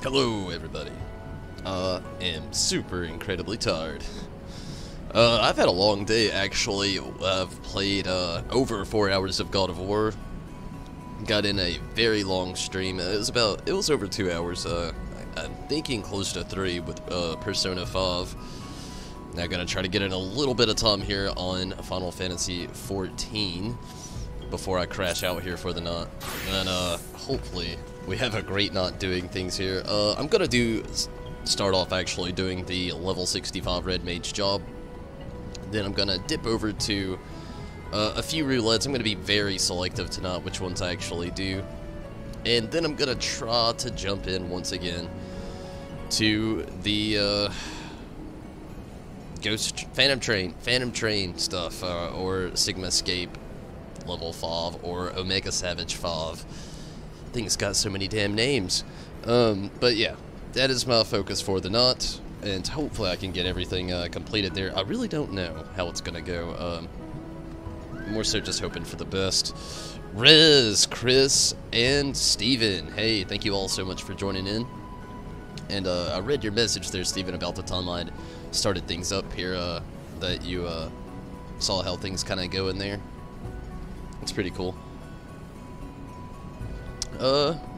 Hello, everybody. Am super incredibly tired. I've had a long day, actually. I've played, over 4 hours of God of War. Got in a very long stream. It was over 2 hours. I'm thinking close to 3 with, Persona 5. Now gonna try to get in a little bit of time here on Final Fantasy XIV before I crash out here for the night. And, hopefully we have a great night doing things here. I'm gonna start off actually doing the level 65 Red Mage job. Then I'm gonna dip over to a few roulettes. I'm gonna be very selective tonight which ones I actually do. And then I'm gonna try to jump in once again to the Phantom Train stuff, or Sigma Escape level 5, or Omega Savage 5. Thing's got so many damn names. But yeah, that is my focus for the night, and hopefully I can get everything completed there. I really don't know how it's gonna go. More so just hoping for the best. Rez, Chris, and Steven. Hey, thank you all so much for joining in. And I read your message there, Steven, about the time I'd started things up here, that you saw how things kind of go in there. It's pretty cool.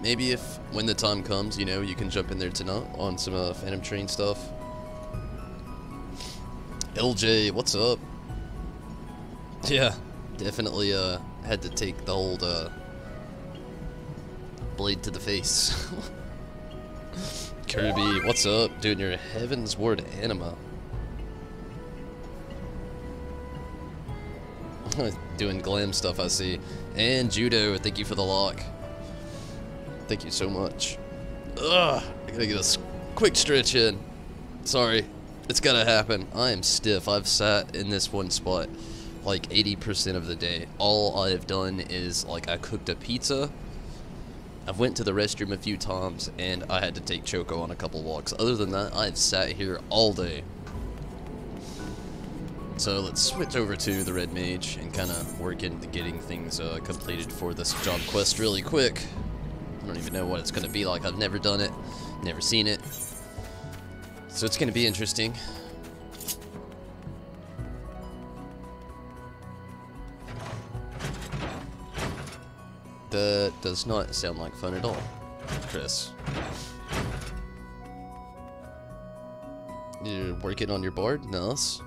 Maybe when the time comes, you know, you can jump in there tonight on some Phantom Train stuff. LJ, what's up? Yeah, definitely had to take the old blade to the face. Kirby, what's up? Doing your Heaven's Word anima. Doing glam stuff, I see. And Judo, thank you for the lock. Thank you so much. Ugh, I gotta get a quick stretch in. Sorry, it's gotta happen. I am stiff. I've sat in this one spot like 80% of the day. All I've done is, like, I cooked a pizza. I've went to the restroom a few times, and I had to take Choco on a couple walks. Other than that, I've sat here all day. So let's switch over to the Red Mage and kind of work into getting things completed for this job quest really quick. I don't even know what it's going to be like. I've never done it, never seen it. So it's going to be interesting. That does not sound like fun at all, Chris. You're working on your board? Nice.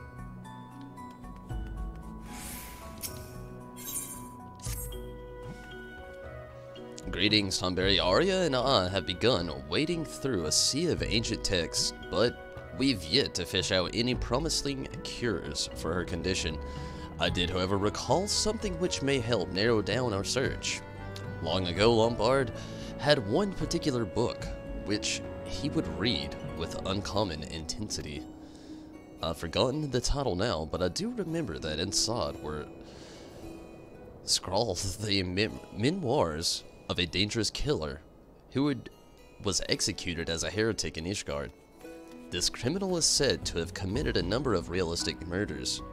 Greetings, Tomberry. Arya and I have begun wading through a sea of ancient texts, but we've yet to fish out any promising cures for her condition. I did, however, recall something which may help narrow down our search. Long ago, Lombard had one particular book which he would read with uncommon intensity. I've forgotten the title now, but I do remember that inside were scrawled the memoirs of a dangerous killer who was executed as a heretic in Ishgard. This criminal is said to have committed a number of ritualistic murders,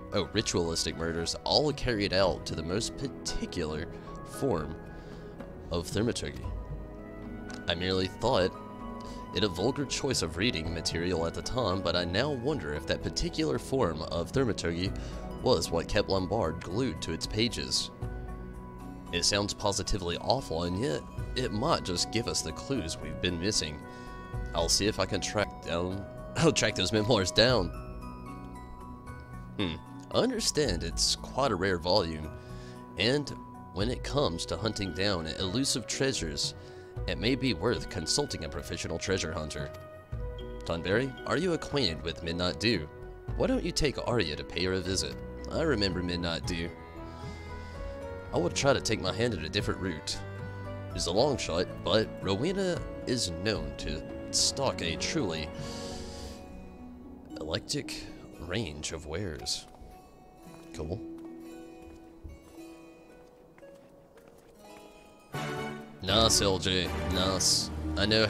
all carried out to the most particular form of thaumaturgy. I merely thought it a vulgar choice of reading material at the time, but I now wonder if that particular form of thaumaturgy was what kept Lombard glued to its pages. It sounds positively awful, and yet it might just give us the clues we've been missing. I'll see if I can track those memoirs down. I understand it's quite a rare volume, and when it comes to hunting down elusive treasures, it may be worth consulting a professional treasure hunter. Tonberry, are you acquainted with Midnight Dew? Why don't you take Arya to pay her a visit? I remember Midnight Dew. I would try to take my hand in a different route. It's a long shot, but Rowena is known to stock a truly eclectic range of wares. Cool. Nice, LJ. Nice. I know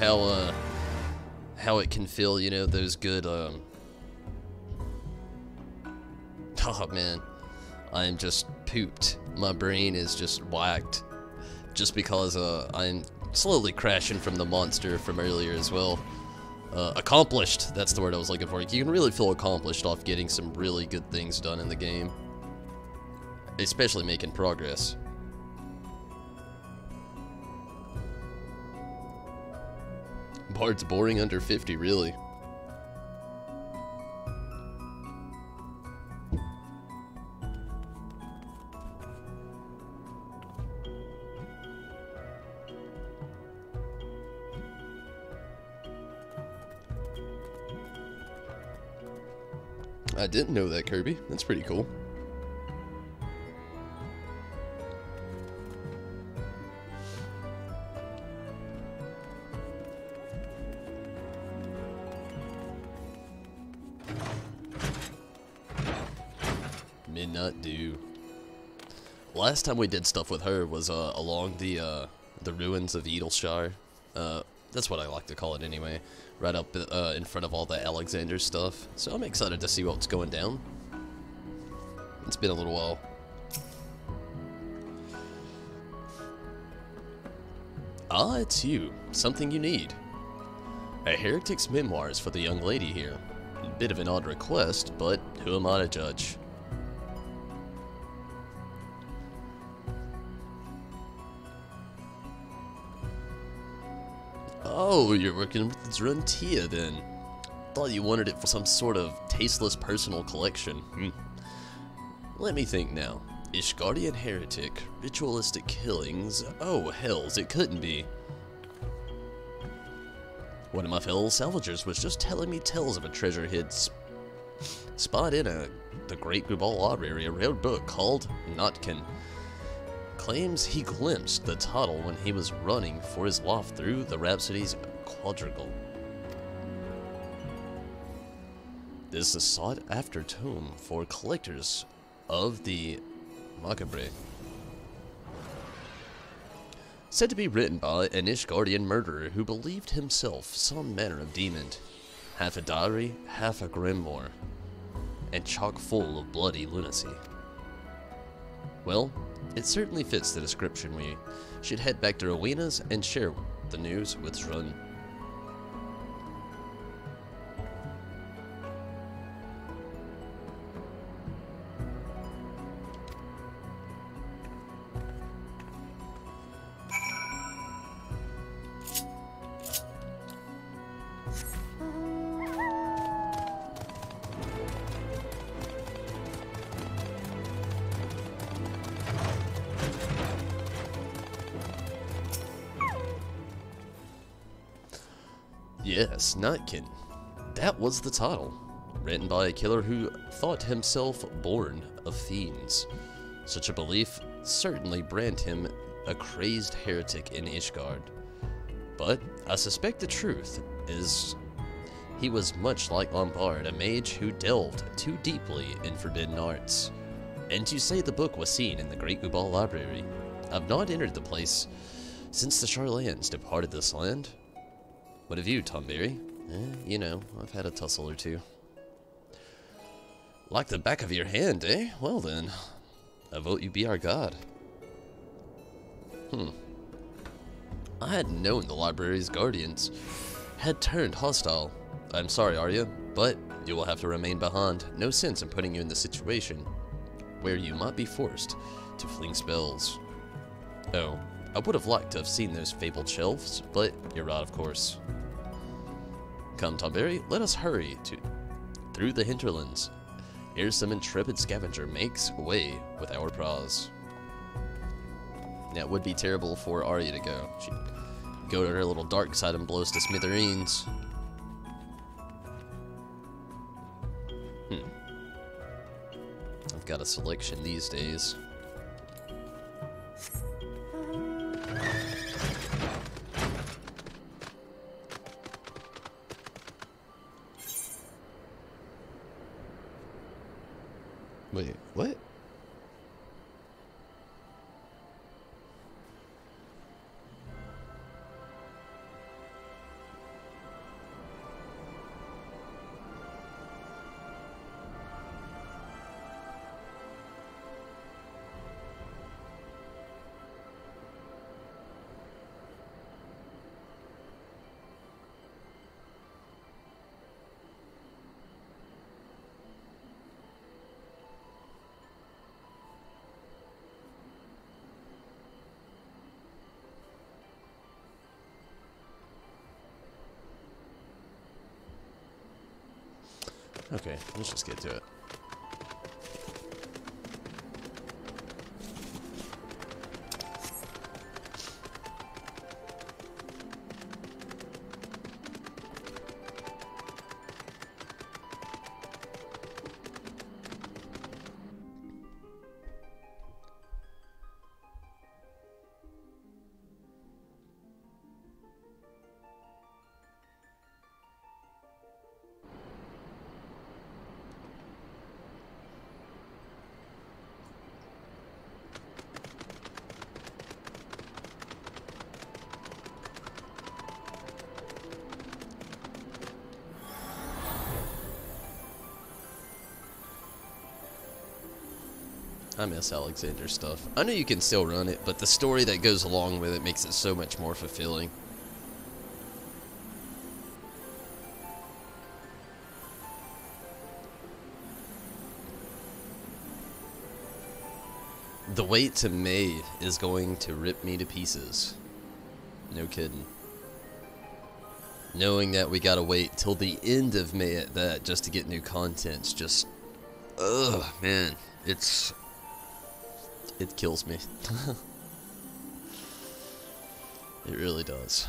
how it can feel, you know, those good, oh man. I am just pooped. My brain is just whacked. Just because I'm slowly crashing from the monster from earlier as well. Accomplished, that's the word I was looking for. You can really feel accomplished off getting some really good things done in the game. Especially making progress. Bard's boring under 50, really. I didn't know that, Kirby. That's pretty cool. Midnight Dew. Last time we did stuff with her was along the ruins of Edelshire. That's what I like to call it anyway. Right up in front of all the Alexander stuff. So I'm excited to see what's going down. It's been a little while. Ah, it's you. Something you need. A heretic's memoirs for the young lady here. A bit of an odd request, but who am I to judge? Oh, you're working with Druntia then. Thought you wanted it for some sort of tasteless personal collection. Let me think now. Ishgardian heretic, ritualistic killings. Oh, hells, it couldn't be. One of my fellow salvagers was just telling me tales of a treasure hid spot in the Great Grubal Library, a rare book called Notkin. Claims he glimpsed the title when he was running for his life through the Rhapsody's quadrigle. This is a sought-after tome for collectors of the Macabre. Said to be written by an Ishgardian murderer who believed himself some manner of demon, half a diary, half a grimoire, and chock full of bloody lunacy. Well, it certainly fits the description. We should head back to Rowena's and share the news with Shrun. Yes, Nightkin. That was the title. Written by a killer who thought himself born of fiends. Such a belief certainly branded him a crazed heretic in Ishgard. But I suspect the truth is he was much like Lombard, a mage who delved too deeply in forbidden arts. And to say the book was seen in the Great Grubal Library, I've not entered the place since the Charlans departed this land. What of you, Tomberry? You know, I've had a tussle or two. Like the back of your hand, eh? Well then, I vote you be our god. I hadn't known the library's guardians had turned hostile. I'm sorry, Arya, but you will have to remain behind. No sense in putting you in the situation where you might be forced to fling spells. Oh, I would have liked to have seen those fabled shelves, but you're right, of course. Come, Tomberry, let us hurry through the hinterlands, ere some intrepid scavenger makes way with our prize. Now, it would be terrible for Arya to go. She'd go to her little dark side and blow us to smithereens. I've got a selection these days. Wait, what? Okay, let's just get to it. I miss Alexander's stuff. I know you can still run it, but the story that goes along with it makes it so much more fulfilling. The wait to May is going to rip me to pieces. No kidding. Knowing that we gotta wait till the end of May at that just to get new content's just... ugh, man. It kills me. It really does.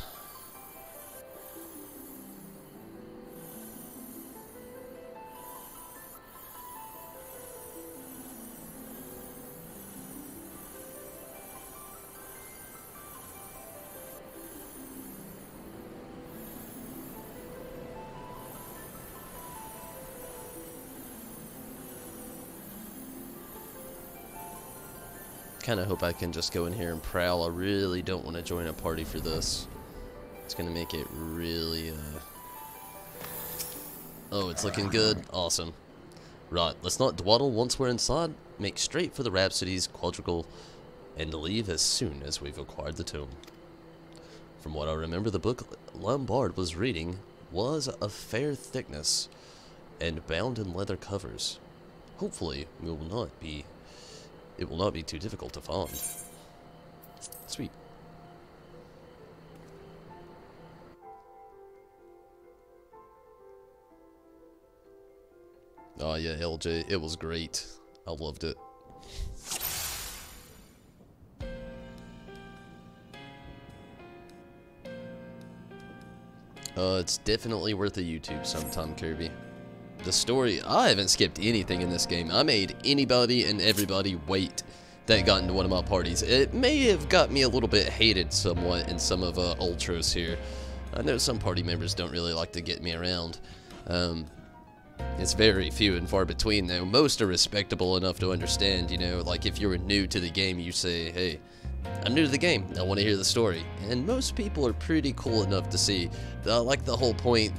Kind of hope I can just go in here and prowl. I really don't want to join a party for this. It's going to make it really, oh, it's looking good. Awesome. Right, let's not dawdle once we're inside. Make straight for the Rhapsody's quadricle and leave as soon as we've acquired the tome. From what I remember, the book Lombard was reading was of fair thickness and bound in leather covers. Hopefully, it will not be too difficult to find. Sweet. Oh yeah, LJ, it was great. I loved it. It's definitely worth a YouTube sometime, Kirby. The story, I haven't skipped anything in this game. I made anybody and everybody wait that got into one of my parties. It may have got me a little bit hated somewhat in some of Ultros here. I know some party members don't really like to get me around. It's very few and far between though. Most are respectable enough to understand, you know, like if you're new to the game, you say, hey, I'm new to the game, I want to hear the story. And most people are pretty cool enough to see. Like the whole point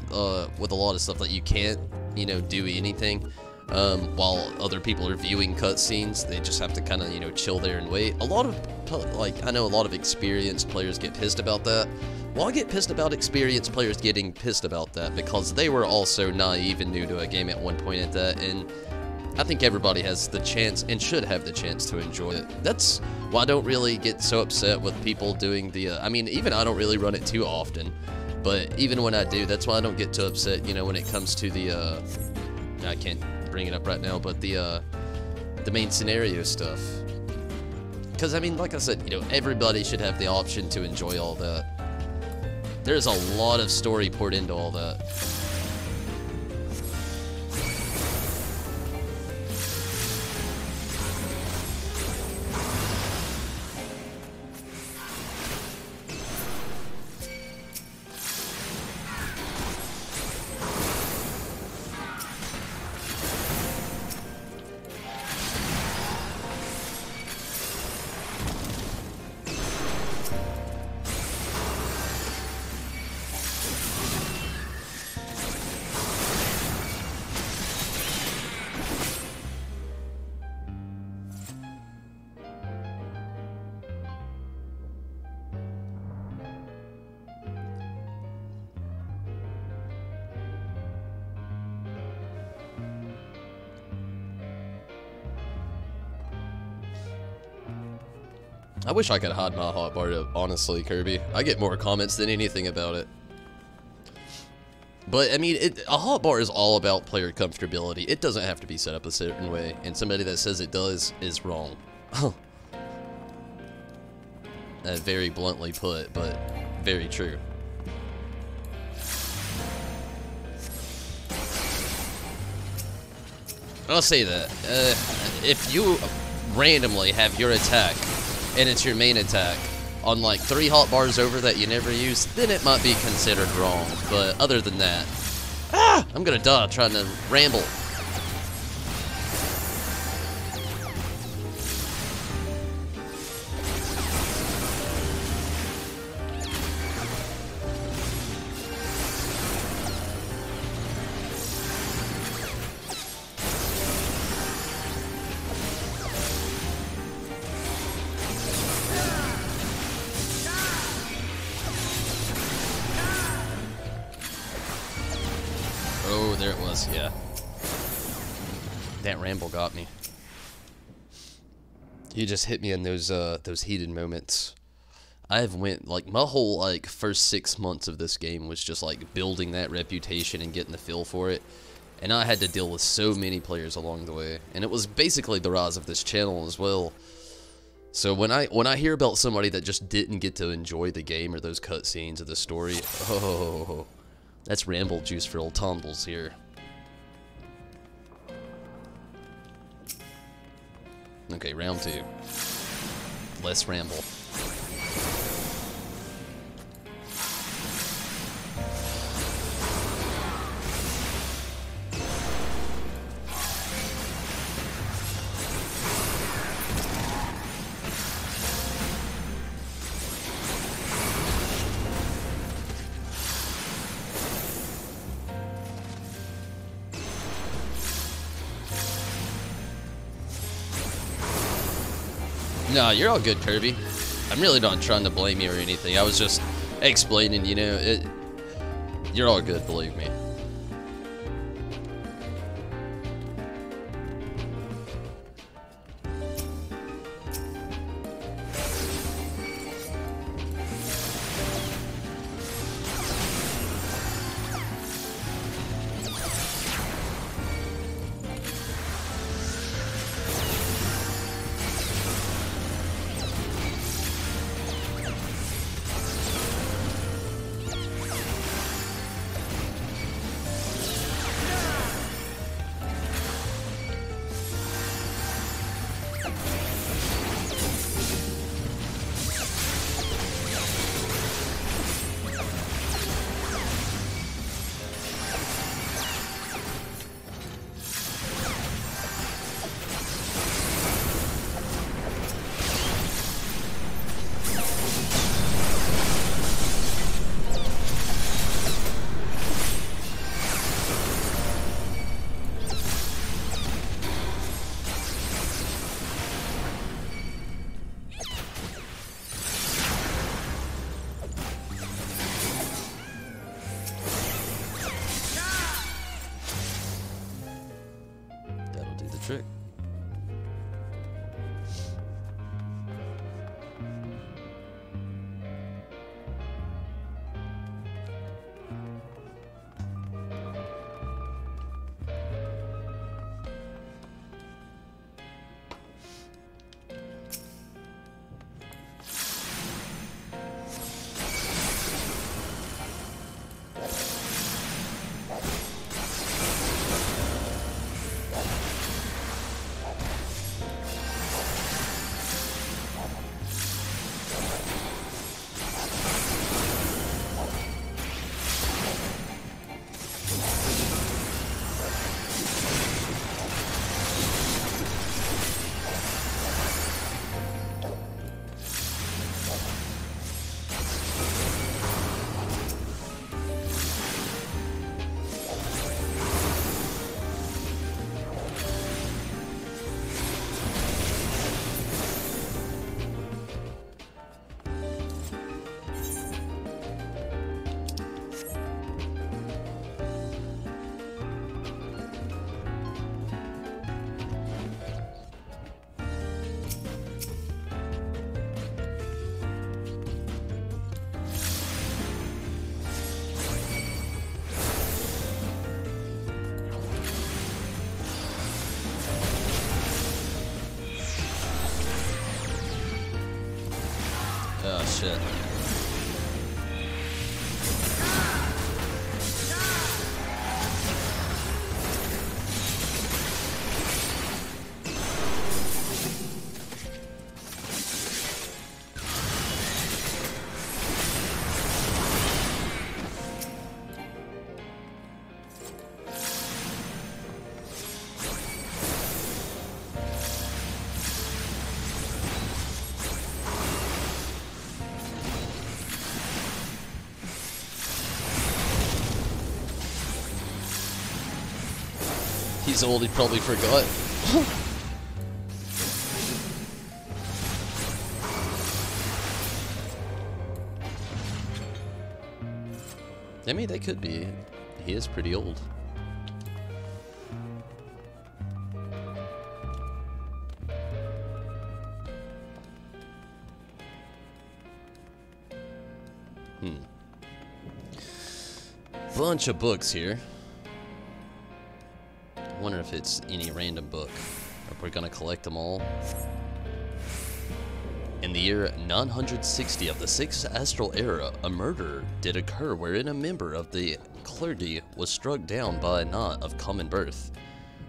with a lot of stuff that you can't, you know, do anything while other people are viewing cutscenes. They just have to kind of, you know, chill there and wait. A lot of, like, I know a lot of experienced players get pissed about that. Well, I get pissed about experienced players getting pissed about that because they were also naive and new to a game at one point at that, and I think everybody has the chance and should have the chance to enjoy it. That's why I don't really get so upset with people doing the, I mean, even I don't really run it too often, but even when I do, that's why I don't get too upset, you know, when it comes to the, I can't bring it up right now, but the main scenario stuff. Because, I mean, like I said, you know, everybody should have the option to enjoy all that. There's a lot of story poured into all that. I wish I could hide my hotbar, honestly, Kirby. I get more comments than anything about it. But, I mean, a hotbar is all about player comfortability. It doesn't have to be set up a certain way, and somebody that says it does is wrong. Very bluntly put, but very true. I'll say that. If you randomly have your attack, and it's your main attack, on like 3 hotbars over that you never use, then it might be considered wrong. But other than that, I'm gonna die trying to ramble. Oh, there it was, yeah. That ramble got me. You just hit me in those heated moments. I've went, like, my whole, like, first 6 months of this game was just, like, building that reputation and getting the feel for it. And I had to deal with so many players along the way. And it was basically the rise of this channel as well. So when I hear about somebody that just didn't get to enjoy the game or those cutscenes or the story, oh, that's ramble juice for old tumbles here. Okay, round 2. Less ramble. No, you're all good, Kirby. I'm really not trying to blame you or anything. I was just explaining, you know, you're all good, believe me. Oh, shit. He's old, he probably forgot. I mean, they could be. He is pretty old. Bunch of books here. I wonder if it's any random book. If we're gonna collect them all. In the year 960 of the 6th Astral Era, a murder did occur wherein a member of the clergy was struck down by a knot of common birth.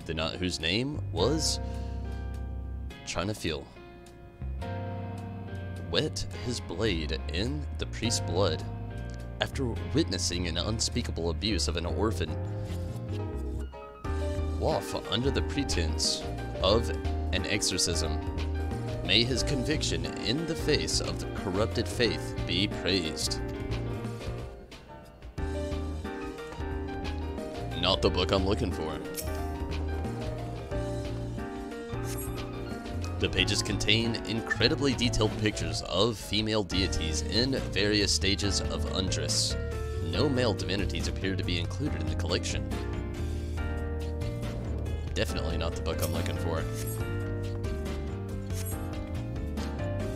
The knot whose name was trying to feel. Wet his blade in the priest's blood. After witnessing an unspeakable abuse of an orphan, Waff, under the pretense of an exorcism, may his conviction in the face of the corrupted faith be praised. Not the book I'm looking for. The pages contain incredibly detailed pictures of female deities in various stages of undress. No male divinities appear to be included in the collection. Definitely not the book I'm looking for.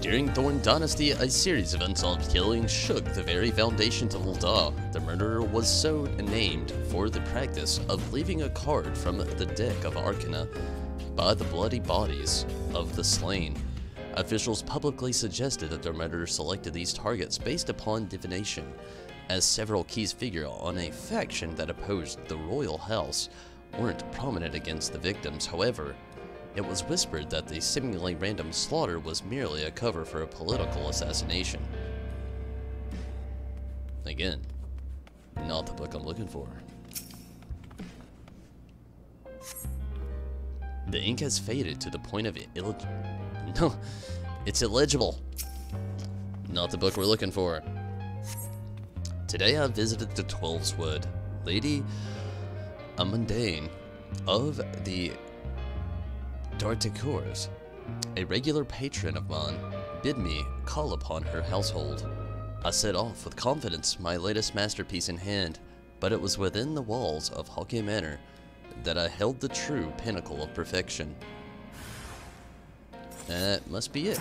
During Thorn Dynasty, a series of unsolved killings shook the very foundations of Ul'dah. The murderer was so named for the practice of leaving a card from the deck of Arcana by the bloody bodies of the slain. Officials publicly suggested that the murderer selected these targets based upon divination, as several keys figure on a faction that opposed the royal house weren't prominent against the victims. However, it was whispered that the seemingly random slaughter was merely a cover for a political assassination. Again, not the book I'm looking for. The ink has faded to the point of no, it's illegible. Not the book we're looking for. Today I visited the Twelves Wood. Lady Amundane of the Darticours, a regular patron of mine, bid me call upon her household. I set off with confidence, my latest masterpiece in hand, but it was within the walls of Hockey Manor that I held the true pinnacle of perfection. That must be it.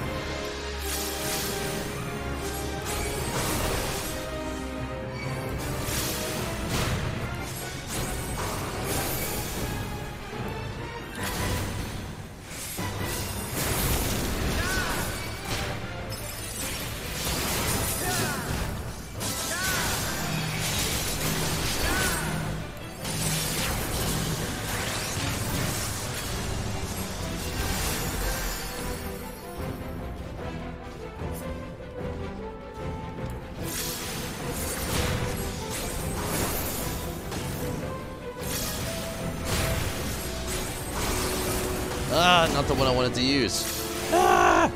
Ah, not the one I wanted to use. Ah!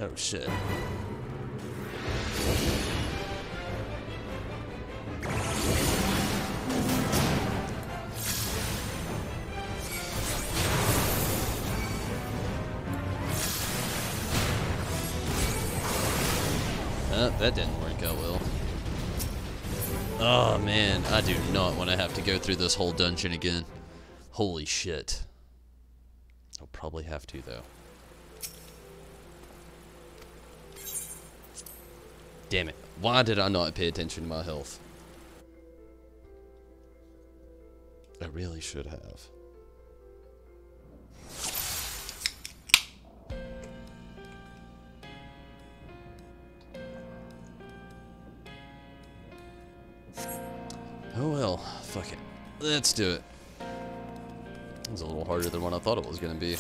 Oh shit. That didn't work out well. Oh man, I do not want to have to go through this whole dungeon again. Holy shit. I'll probably have to though. Damn it. Why did I not pay attention to my health? I really should have. Oh well, fuck it. Let's do it. It was a little harder than what I thought it was going to be.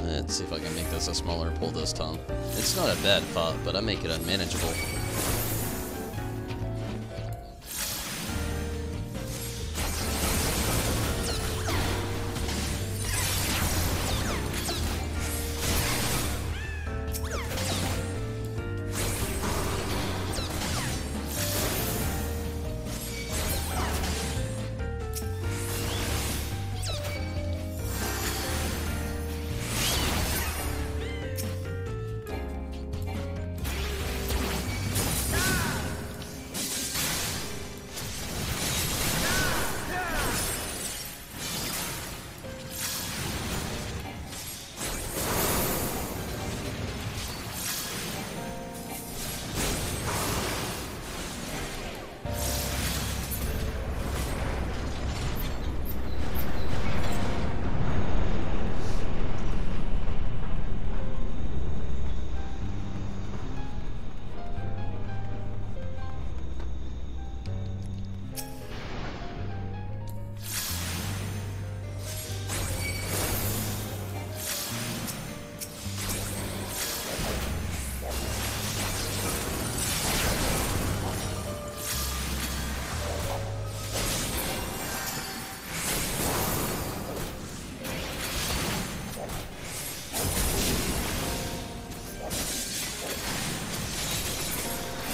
Let's see if I can make this a smaller pull this time. It's not a bad fight, but I make it unmanageable.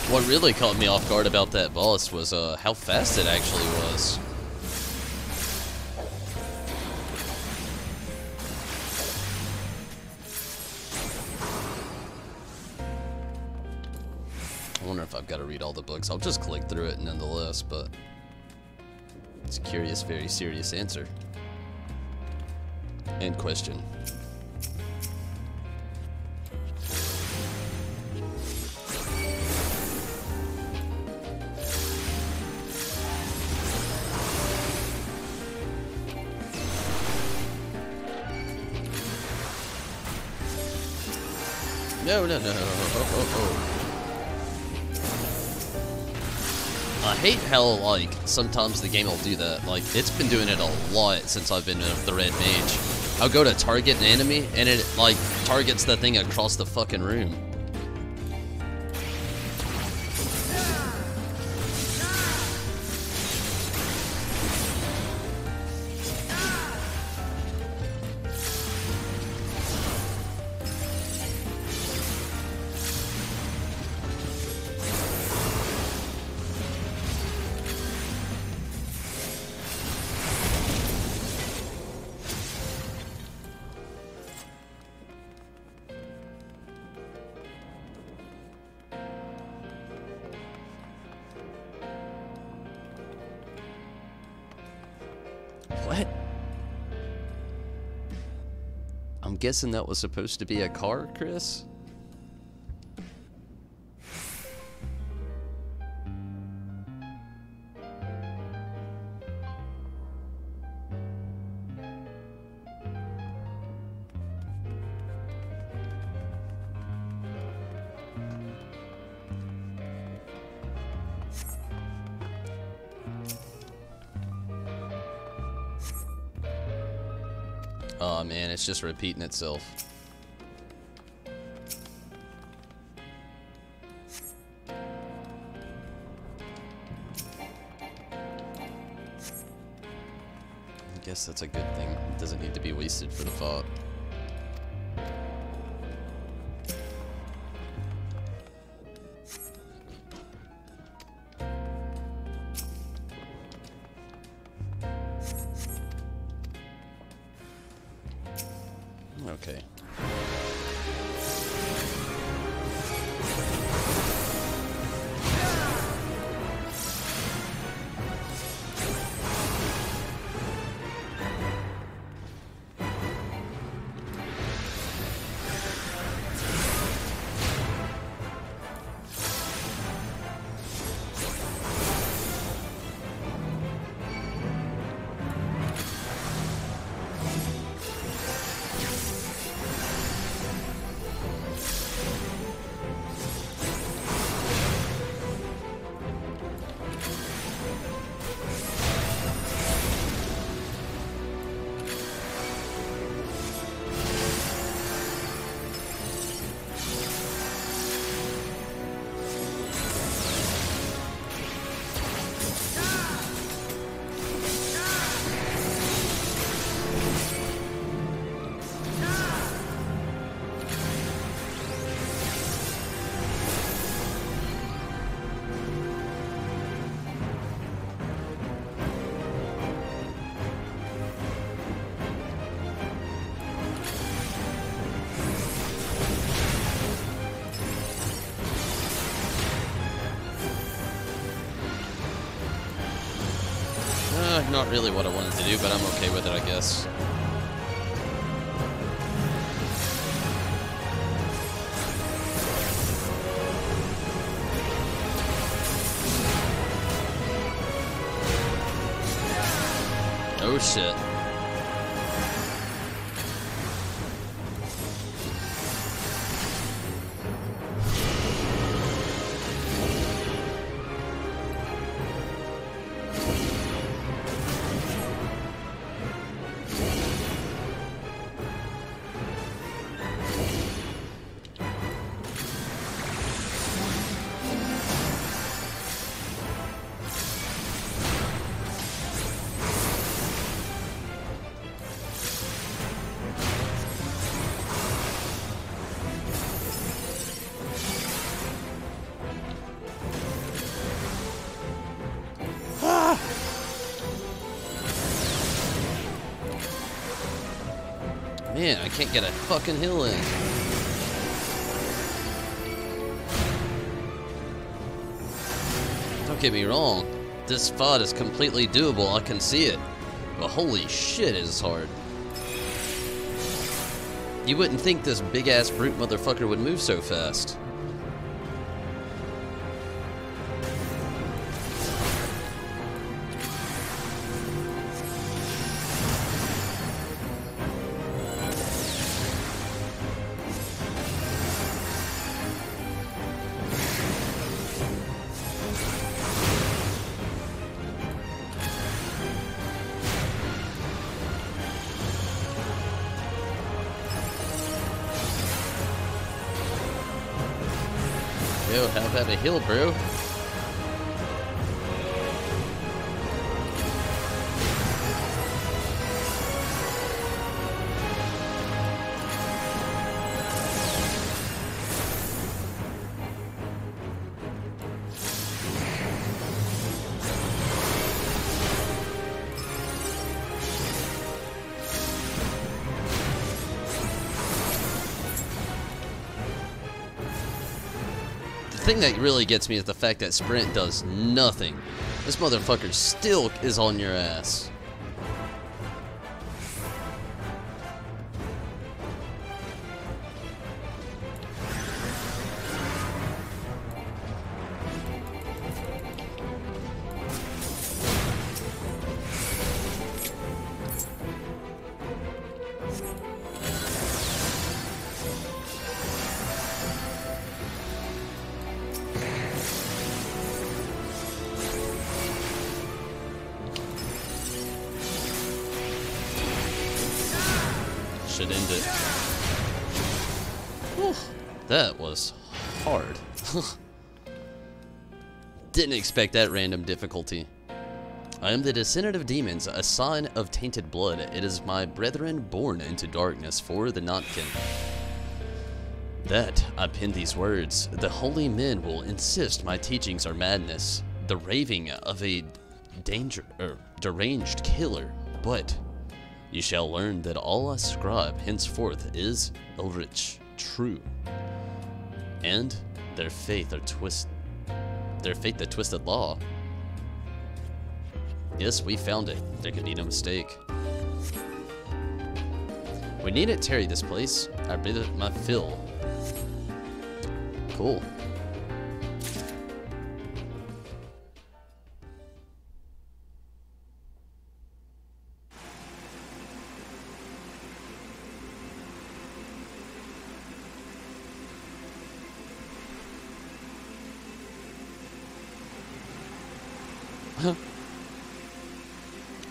What really caught me off guard about that boss was how fast it actually was. I wonder if I've got to read all the books. I'll just click through it nonetheless, but it's a curious, very serious answer. And question. No, no, no. I hate how, like, sometimes the game will do that. Like, it's been doing it a lot since I've been the Red Mage. I'll go to target an enemy, and it, like, targets the thing across the fucking room. What? I'm guessing that was supposed to be a car, Chris? Oh man, it's just repeating itself. I guess that's a good thing. It doesn't need to be wasted for the thought. Okay. Not really what I wanted to do, but I'm okay with it, I guess. Oh shit. Man, I can't get a fucking hill in. Don't get me wrong. This FOD is completely doable, I can see it. But holy shit, it is hard. You wouldn't think this big-ass brute motherfucker would move so fast. Yo, how about a hill, bro? The thing that really gets me is the fact that sprint does nothing. This motherfucker still is on your ass. should end it. Whew, that was hard. Didn't expect that random difficulty. I am the descendant of demons, a sign of tainted blood. It is my brethren born into darkness for the Notkin. That I penned these words. The holy men will insist my teachings are madness, the raving of a deranged killer. But you shall learn that all I scribe henceforth is Ulrich, true, and their faith the twisted law. Yes, we found it. There could be no mistake. We needn't tarry this place. I breathe my fill. Cool.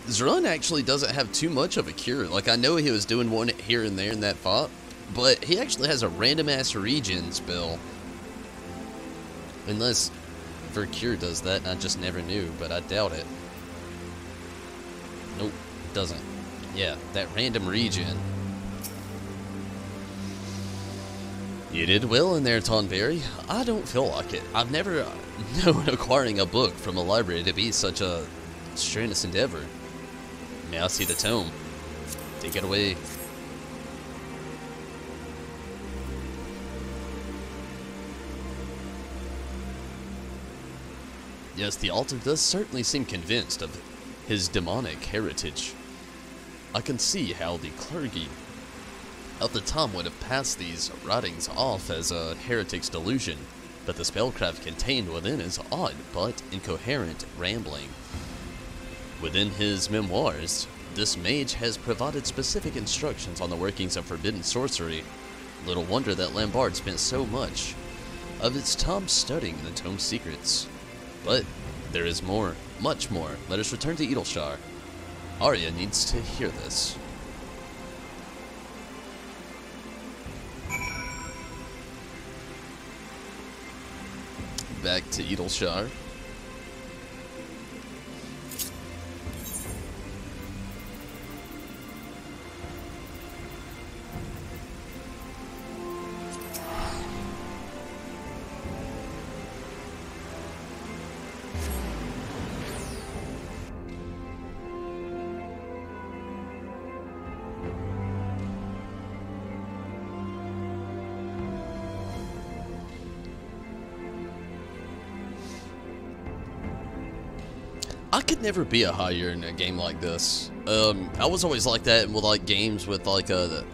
Zrun actually doesn't have too much of a cure. Like, I know he was doing one here and there in that fought, but he actually has a random-ass regen spell. Unless Vercure does that, and I just never knew, but I doubt it. Nope, doesn't. Yeah, that random regen. You did well in there, Tonberry. I don't feel like it. I've never known acquiring a book from a library to be such a strenuous endeavor. May I see the tome? Take it away. Yes, the altar does certainly seem convinced of his demonic heritage. I can see how the clergy of the time would have passed these writings off as a heretic's delusion, but the spellcraft contained within is odd but incoherent rambling. Within his memoirs, this mage has provided specific instructions on the workings of forbidden sorcery. Little wonder that Lambard spent so much of its time studying the tome's secrets. But there is more, much more. Let us return to Edelshire. Arya needs to hear this. Back to Edelshire. I could never be a higher in a game like this. I was always like that with like games with like the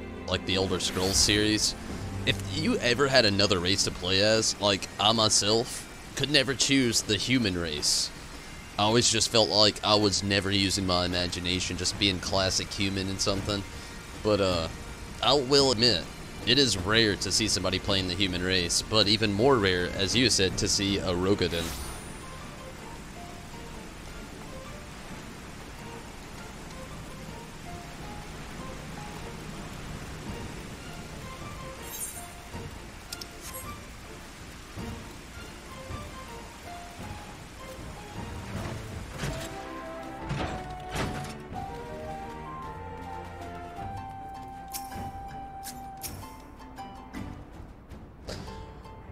Elder Scrolls series. If you ever had another race to play as, like I myself could never choose the human race. I always just felt like I was never using my imagination, just being classic human in something. But I will admit, it is rare to see somebody playing the human race, but even more rare, as you said, to see a Rogadin.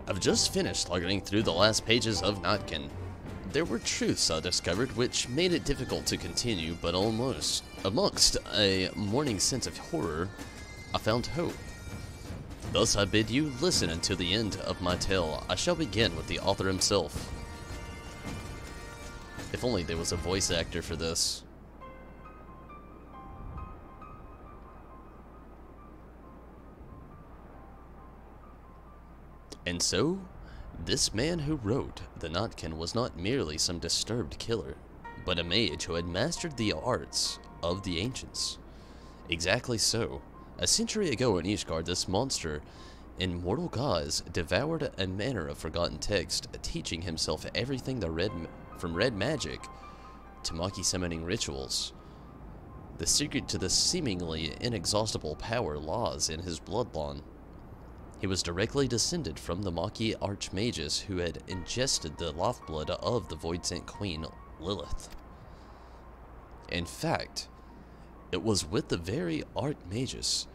I've just finished logging through the last pages of Notkin. There were truths I discovered which made it difficult to continue, but almost amongst a morning sense of horror, I found hope. Thus I bid you listen until the end of my tale. I shall begin with the author himself. If only there was a voice actor for this. And so, this man who wrote the Notkin was not merely some disturbed killer, but a mage who had mastered the arts of the ancients. Exactly so. A century ago in Ishgard, this monster, in mortal guise, devoured a manner of forgotten text, teaching himself everything from red magic to Maki summoning rituals. The secret to the seemingly inexhaustible power lies in his bloodline. He was directly descended from the Maki archmages who had ingested the lifeblood of the Void-Sent Queen, Lilith. In fact, it was with the very archmages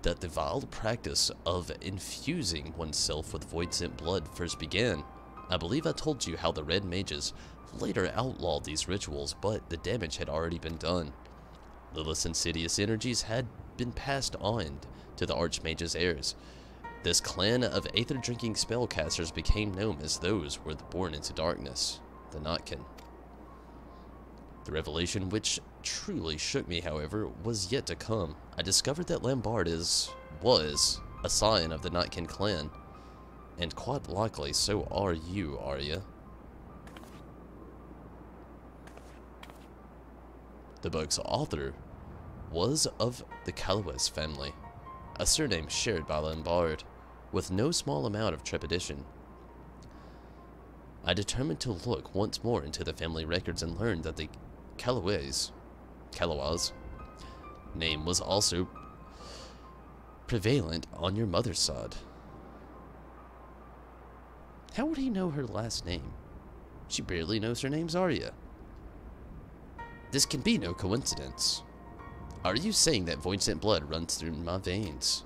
that the vile practice of infusing oneself with Void-Sent blood first began. I believe I told you how the Red Mages later outlawed these rituals, but the damage had already been done. Lilith's insidious energies had been passed on to the Archmage's heirs. This clan of aether-drinking spellcasters became known as those who were born into darkness, the Notkin. The revelation which truly shook me, however, was yet to come. I discovered that Lambard was a scion of the Notkin clan, and quite likely so are you, Arya. The book's author was of the Callowes family, a surname shared by Lambard, with no small amount of trepidation. I determined to look once more into the family records and learned that the Callowes name was also prevalent on your mother's side. How would he know her last name? She barely knows her name's Arya. This can be no coincidence. Are you saying that Void-Sent blood runs through my veins?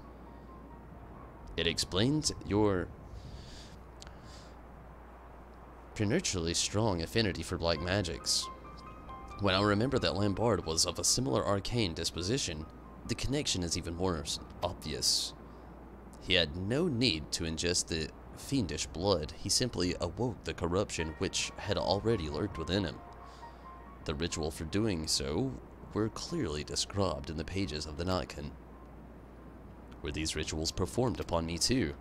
It explains your preternaturally strong affinity for black magics. When I remember that Lambard was of a similar arcane disposition, the connection is even more obvious. He had no need to ingest the fiendish blood, he simply awoke the corruption which had already lurked within him. The ritual for doing so were clearly described in the pages of the Notkin. Were these rituals performed upon me too?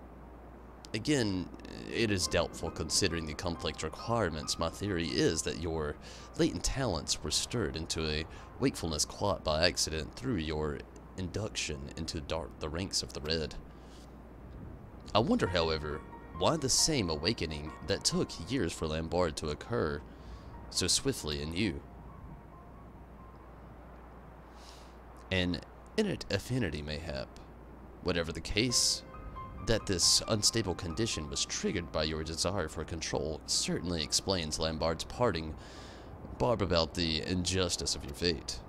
Again, it is doubtful considering the complex requirements. My theory is that your latent talents were stirred into a wakefulness quite by accident through your induction into the ranks of the Red. I wonder, however, why the same awakening that took years for Lambard to occur so swiftly in you. An innate affinity, mayhap. Whatever the case, that this unstable condition was triggered by your desire for control certainly explains Lambard's parting barb about the injustice of your fate.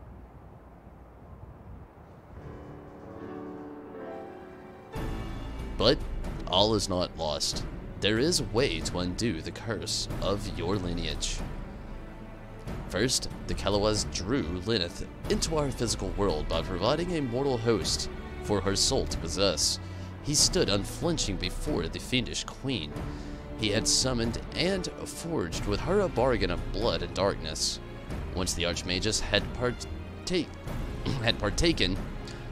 But all is not lost. There is a way to undo the curse of your lineage. First, the Callowes drew Lilith into our physical world by providing a mortal host for her soul to possess. He stood unflinching before the fiendish queen. He had summoned and forged with her a bargain of blood and darkness. Once the Archmagus had partaken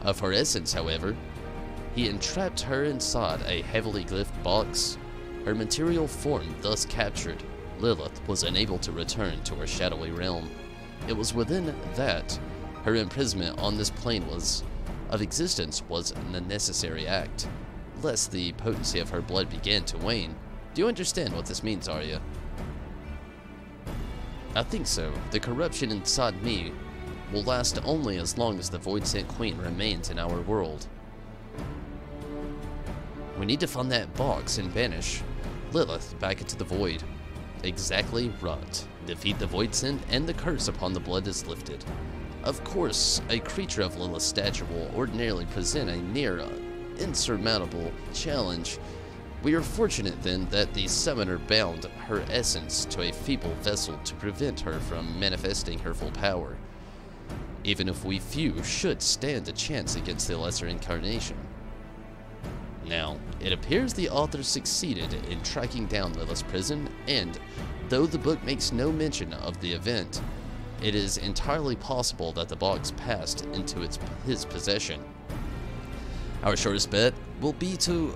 of her essence, however, he entrapped her inside a heavily glyphed box. Her material form thus captured, Lilith was unable to return to her shadowy realm. It was within that her imprisonment on this plane of existence was a necessary act, lest the potency of her blood began to wane. Do you understand what this means, Arya? I think so. The corruption inside me will last only as long as the Void-Sent Queen remains in our world. We need to find that box and banish Lilith back into the void. Exactly right. Defeat the Void-Sent and the curse upon the blood is lifted. Of course, a creature of Lilith's stature will ordinarily present a near insurmountable challenge. We are fortunate then that the summoner bound her essence to a feeble vessel to prevent her from manifesting her full power, even if we few should stand a chance against the lesser incarnation. Now, it appears the author succeeded in tracking down Lilith's prison, and though the book makes no mention of the event, it is entirely possible that the box passed into his possession. Our shortest bet will be to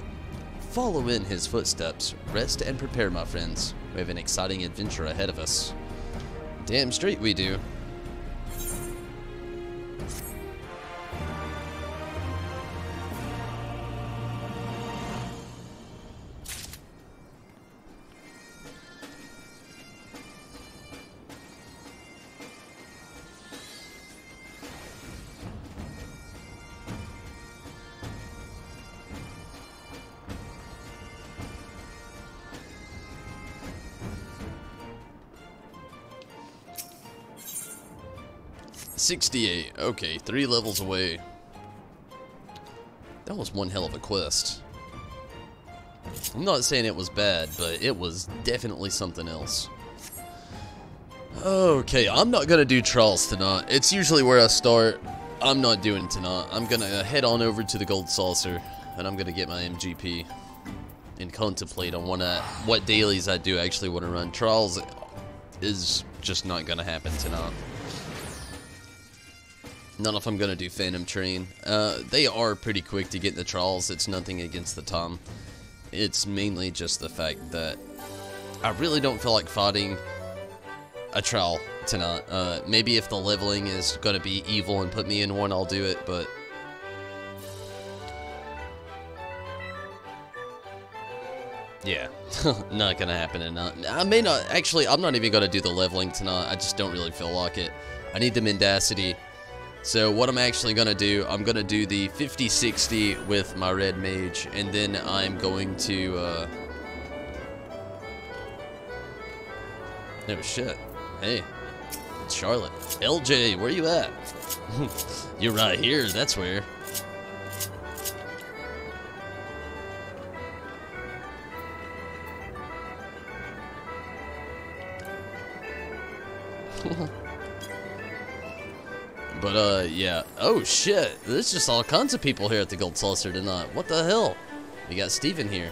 follow in his footsteps. Rest and prepare, my friends. We have an exciting adventure ahead of us. Damn straight we do. 68. Okay, 3 levels away. That was one hell of a quest. I'm not saying it was bad, but it was definitely something else. Okay, I'm not gonna do trials tonight. It's usually where I start. I'm not doing it tonight. I'm gonna head on over to the Gold Saucer, and I'm gonna get my MGP and contemplate on what dailies I do actually want to run. Trials is just not gonna happen tonight. Not if I'm gonna do Phantom Train. They are pretty quick to get in the trials. It's nothing against the time. It's mainly just the fact that I really don't feel like fighting a trial tonight. Maybe if the leveling is gonna be evil and put me in one, I'll do it, but yeah, not gonna happen tonight. I may not, actually, I'm not even gonna do the leveling tonight. I just don't really feel like it. I need the mendacity. So what I'm actually going to do, I'm going to do the 50-60 with my red mage, and then I'm going to, oh shit, hey, it's Charlotte. LJ, where you at? You're right here, that's where. But, yeah. Oh, shit. There's just all kinds of people here at the Gold Saucer tonight. What the hell? We got Steven here.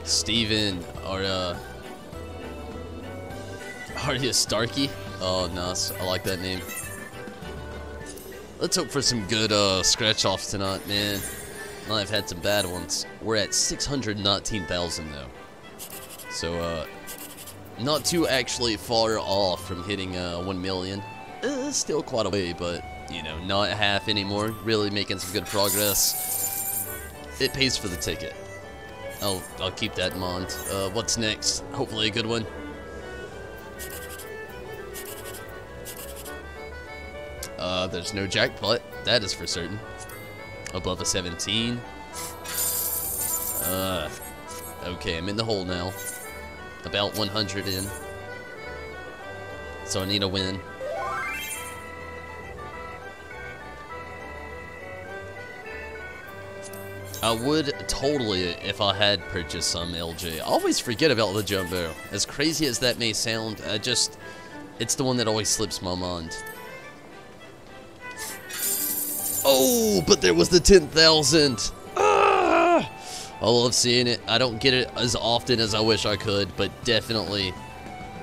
Steven, or Arya Starkey. Oh, nice. I like that name. Let's hope for some good scratch-offs tonight, man. I've had some bad ones. We're at 619,000 though. So, not too actually far off from hitting 1 million. Still quite a way, but, you know, not half anymore. Really making some good progress. It pays for the ticket. I'll keep that in mind. What's next? Hopefully a good one. There's no jackpot. That is for certain. Above a 17. Okay, I'm in the hole now. About 100 in. So I need a win. I would totally if I had purchased some LJ. I always forget about the Jumbo. As crazy as that may sound, it's the one that always slips my mind. Oh, but there was the 10,000. Ah! I love seeing it. I don't get it as often as I wish I could, but definitely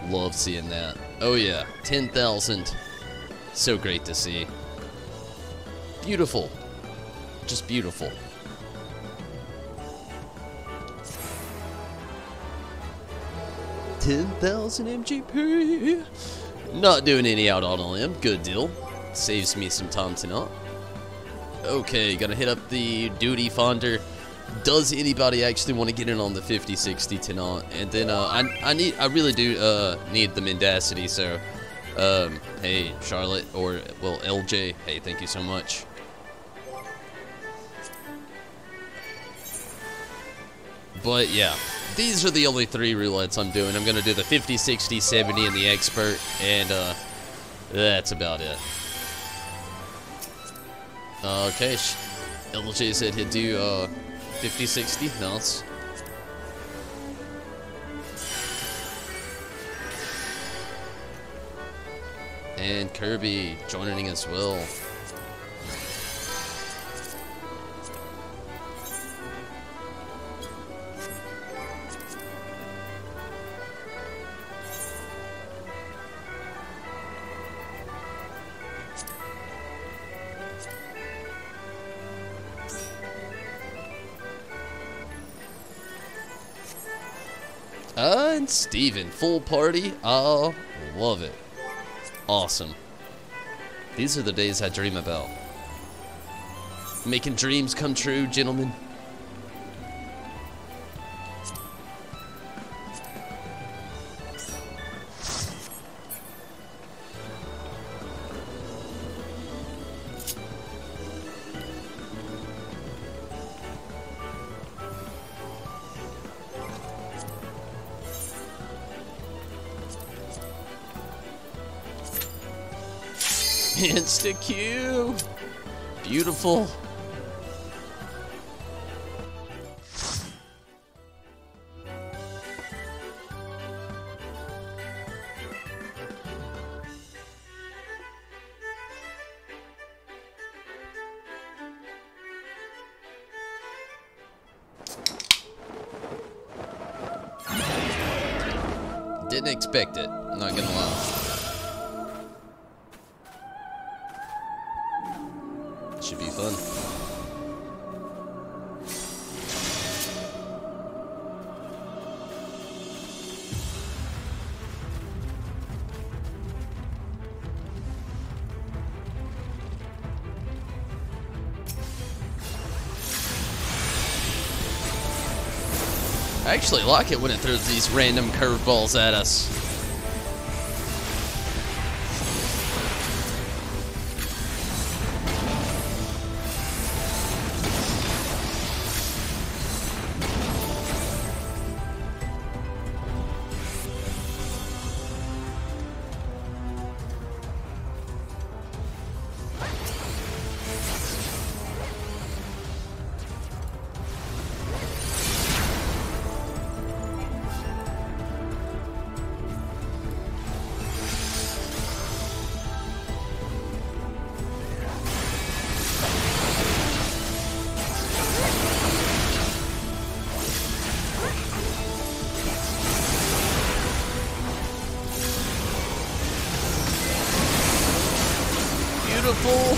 love seeing that. Oh yeah, 10,000. So great to see. Beautiful. Just beautiful. $10,000 MGP. Not doing any out on a limb. Good deal. Saves me some time tonight. Okay, gonna hit up the duty finder. Does anybody actually want to get in on the 50-60 tonight? And then I really do need the mendacity. So, hey Charlotte, or well LJ. Hey, thank you so much. But yeah, these are the only 3 roulettes I'm doing. I'm going to do the 50, 60, 70, and the expert, and that's about it. Okay, LJ said he'd do 50, 60. Nice. And Kirby joining as well. and Steven, full party. Oh, love it. Awesome. These are the days I dream about. Making dreams come true, gentlemen. Insta-Q! Beautiful. Didn't expect it, I'm not gonna lie. Should be fun. I actually like it when it throws these random curveballs at us. Beautiful.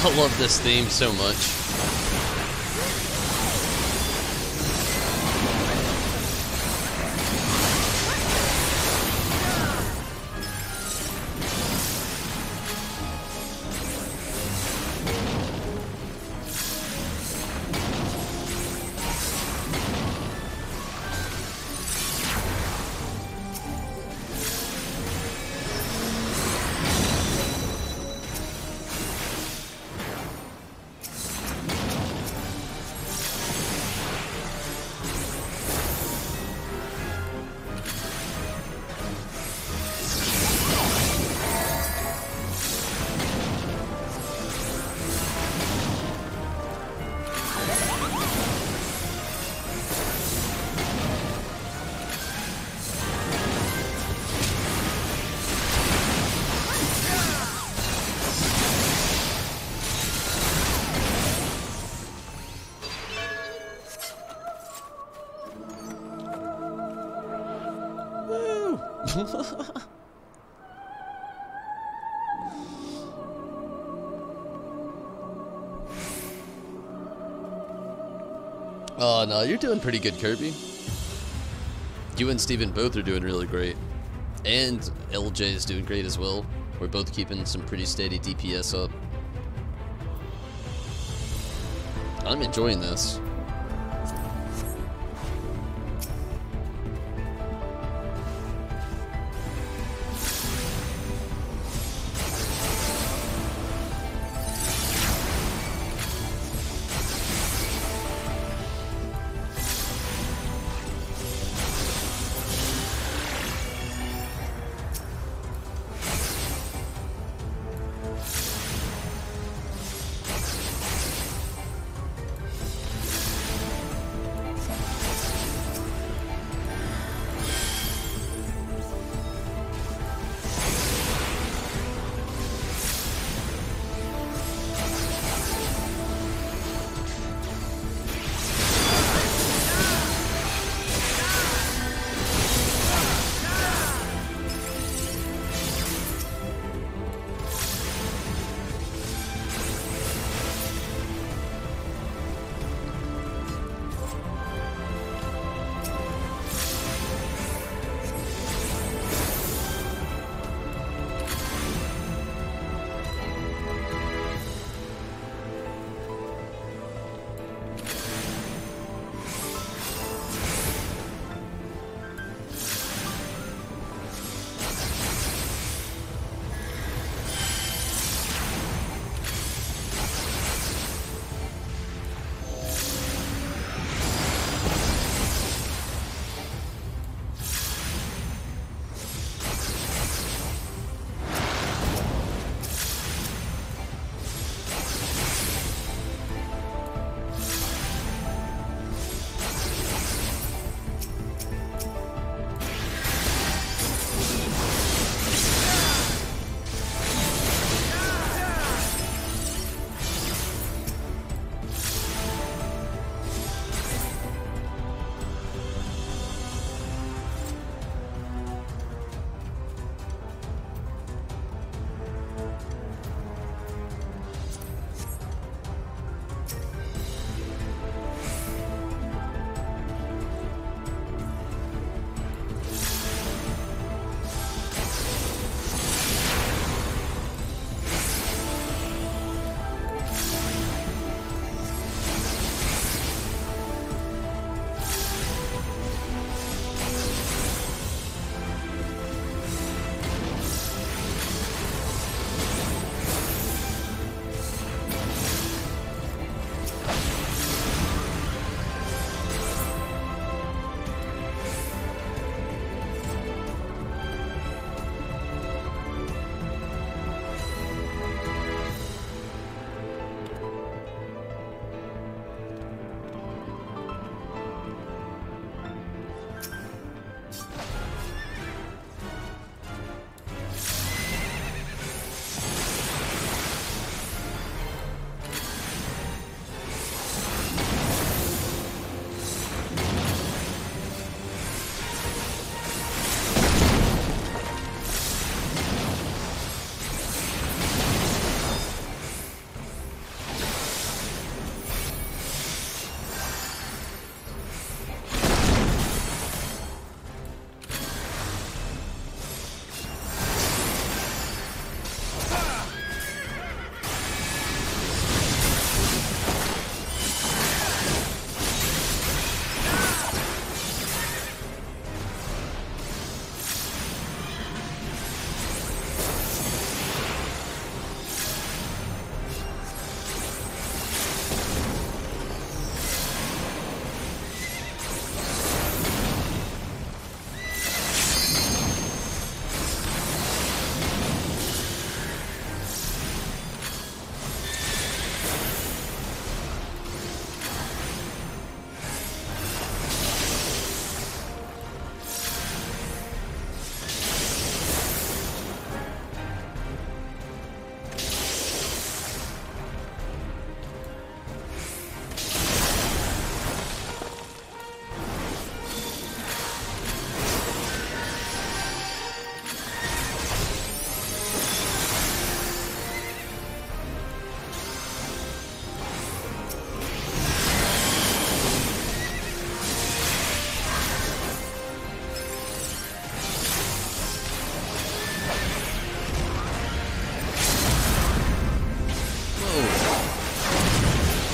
I love this theme so much. Oh, no, you're doing pretty good, Kirby. You and Steven both are doing really great. And LJ is doing great as well. We're both keeping some pretty steady DPS up. I'm enjoying this.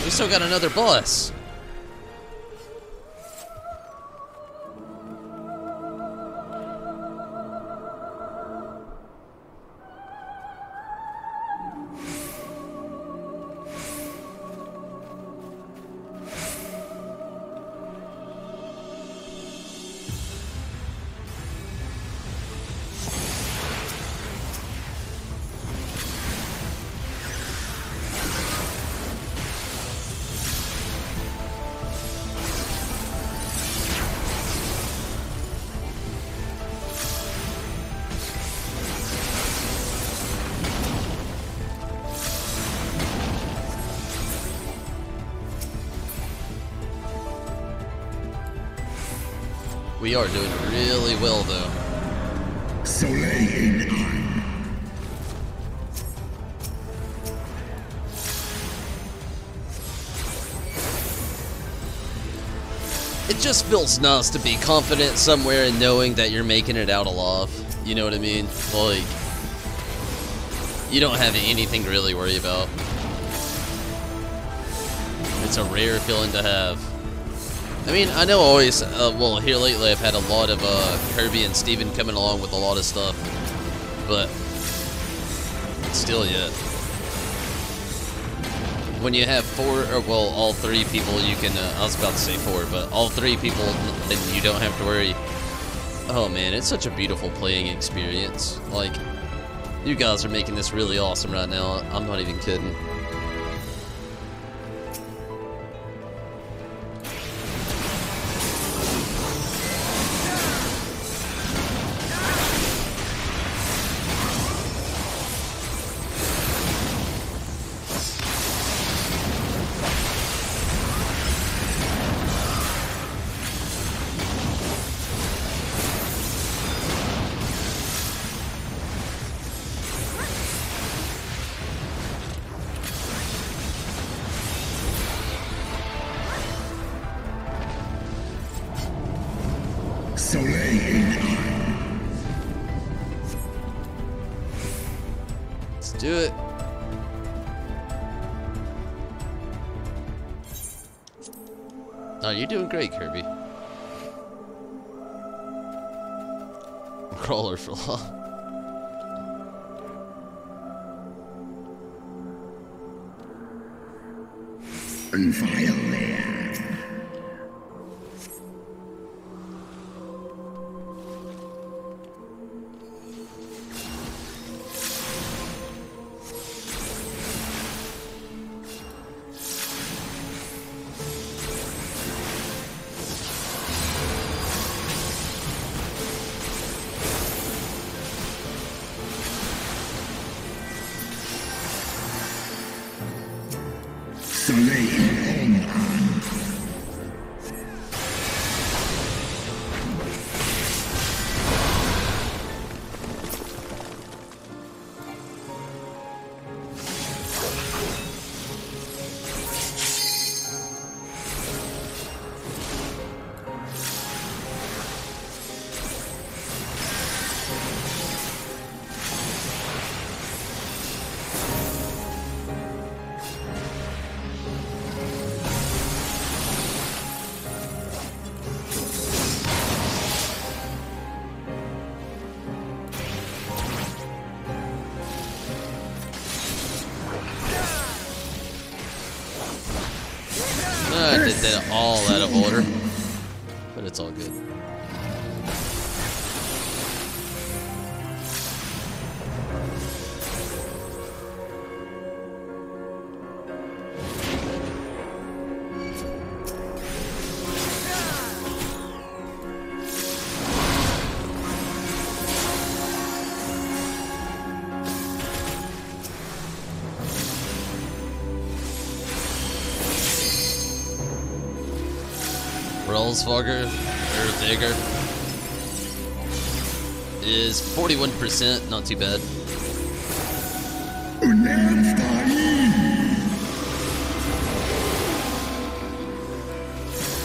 We still got another boss. We are doing really well, though. It just feels nice to be confident somewhere and knowing that you're making it out alive. You know what I mean? Like, you don't have anything to really worry about. It's a rare feeling to have. I mean, I know always, well, here lately I've had a lot of Kirby and Steven coming along with a lot of stuff, but still yet. When you have four, or well, all three people, you can, I was about to say four, but all three people, then you don't have to worry. Oh man, it's such a beautiful playing experience. Like, you guys are making this really awesome right now, I'm not even kidding. Let's do it. Oh, you're doing great, Kirby. Crawler for law. I did that all out of order, but it's all good. Rollsfogger, or Digger, is 41%, not too bad.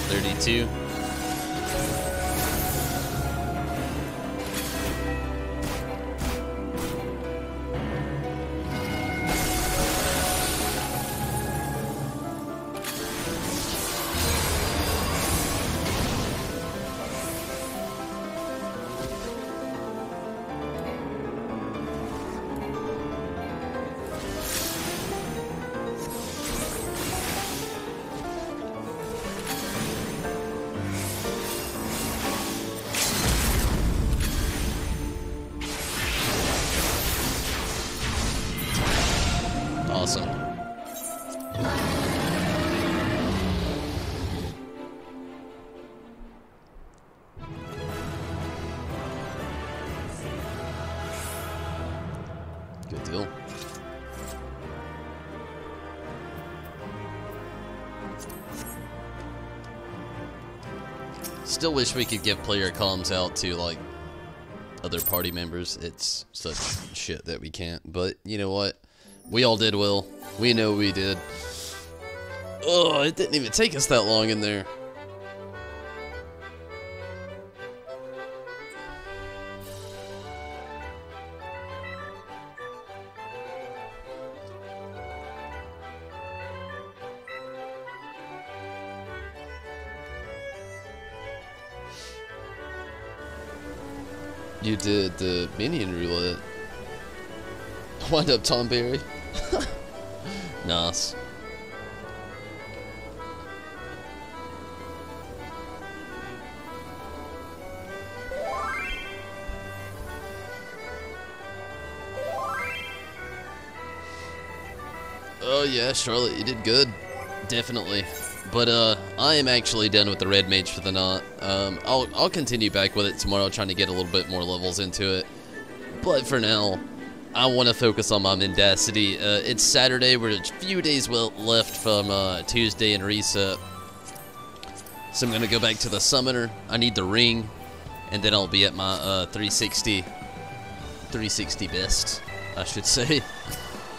32. Good deal. Still wish we could give player comms out to, like, other party members. It's such shit that we can't. But, you know what? We all did well. We know we did. Oh, it didn't even take us that long in there. You did the minion roulette. Wind up Tom Berry. Nice. Oh yeah, Charlotte, you did good. Definitely. But I am actually done with the red mage for the night. I'll continue back with it tomorrow, trying to get a little bit more levels into it. But for now, I want to focus on my mendacity. It's Saturday. We're a few days left from Tuesday and reset. So I'm gonna go back to the summoner. I need the ring, and then I'll be at my 360 best, I should say.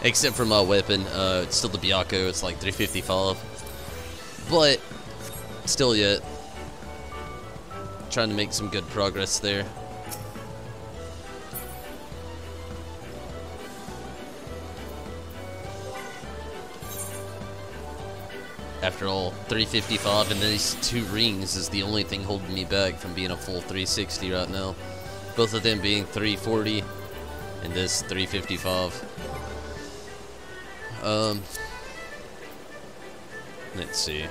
Except for my weapon, it's still the Byakko. It's like 355. But, still yet, trying to make some good progress there. After all, 355 and these 2 rings is the only thing holding me back from being a full 360 right now. Both of them being 340 and this 355. Let's see.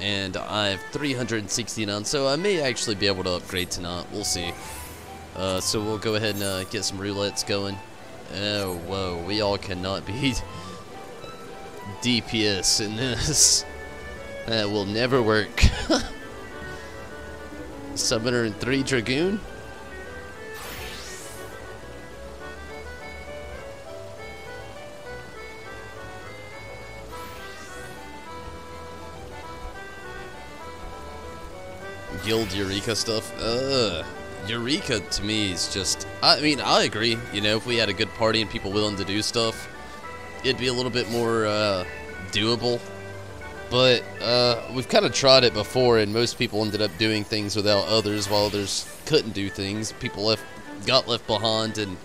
And I have 369, so I may actually be able to upgrade tonight. We'll see. So we'll go ahead and get some roulettes going. Oh, whoa. We all cannot be DPS in this. That will never work. Summoner and 3 Dragoon? Guild Eureka stuff. Eureka to me is just, I mean, I agree. You know, if we had a good party and people willing to do stuff, it'd be a little bit more doable. But we've kind of tried it before, and most people ended up doing things without others, while others couldn't do things. People got left behind, and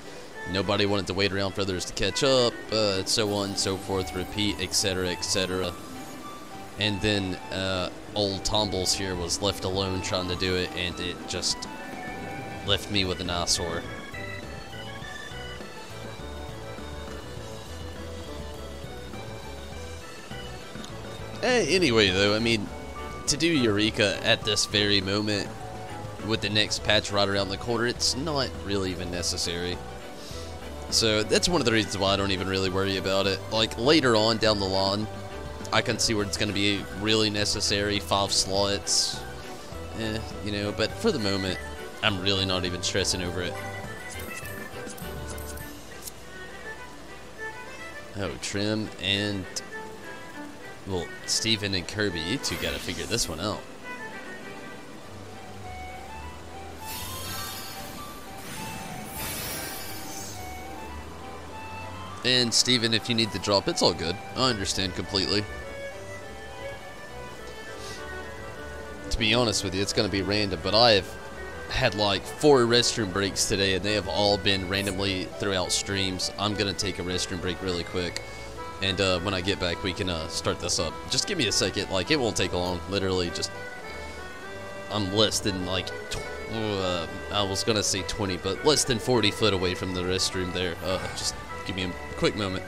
nobody wanted to wait around for others to catch up, so on and so forth, repeat, etc., etc. And then old Tombles here was left alone trying to do it, and it just left me with an eyesore. Anyway, though, I mean, to do Eureka at this very moment, with the next patch right around the corner, it's not really even necessary. So that's one of the reasons why I don't even really worry about it. Like, later on down the line, I can see where it's going to be really necessary, 5 slots, you know, but for the moment, I'm really not even stressing over it. Oh, Trim and, well, Steven and Kirby, you two got to figure this one out. And Steven, if you need the drop, it's all good. I understand completely. To be honest with you, it's going to be random, but I have had like 4 restroom breaks today, and they have all been randomly throughout streams. I'm going to take a restroom break really quick, and when I get back, we can start this up. Just give me a second. Like, it won't take long. Literally, just, I'm less than like, I was going to say 20, but less than 40 foot away from the restroom there. Just give me a quick moment.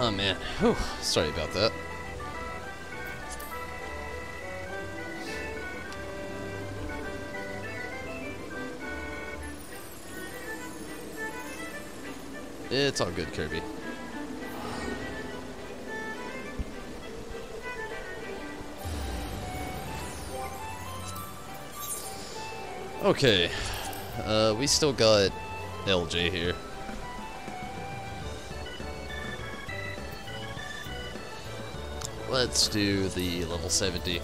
Oh man, whew, sorry about that. It's all good, Kirby. Okay, we still got LJ here. Let's do the level 70.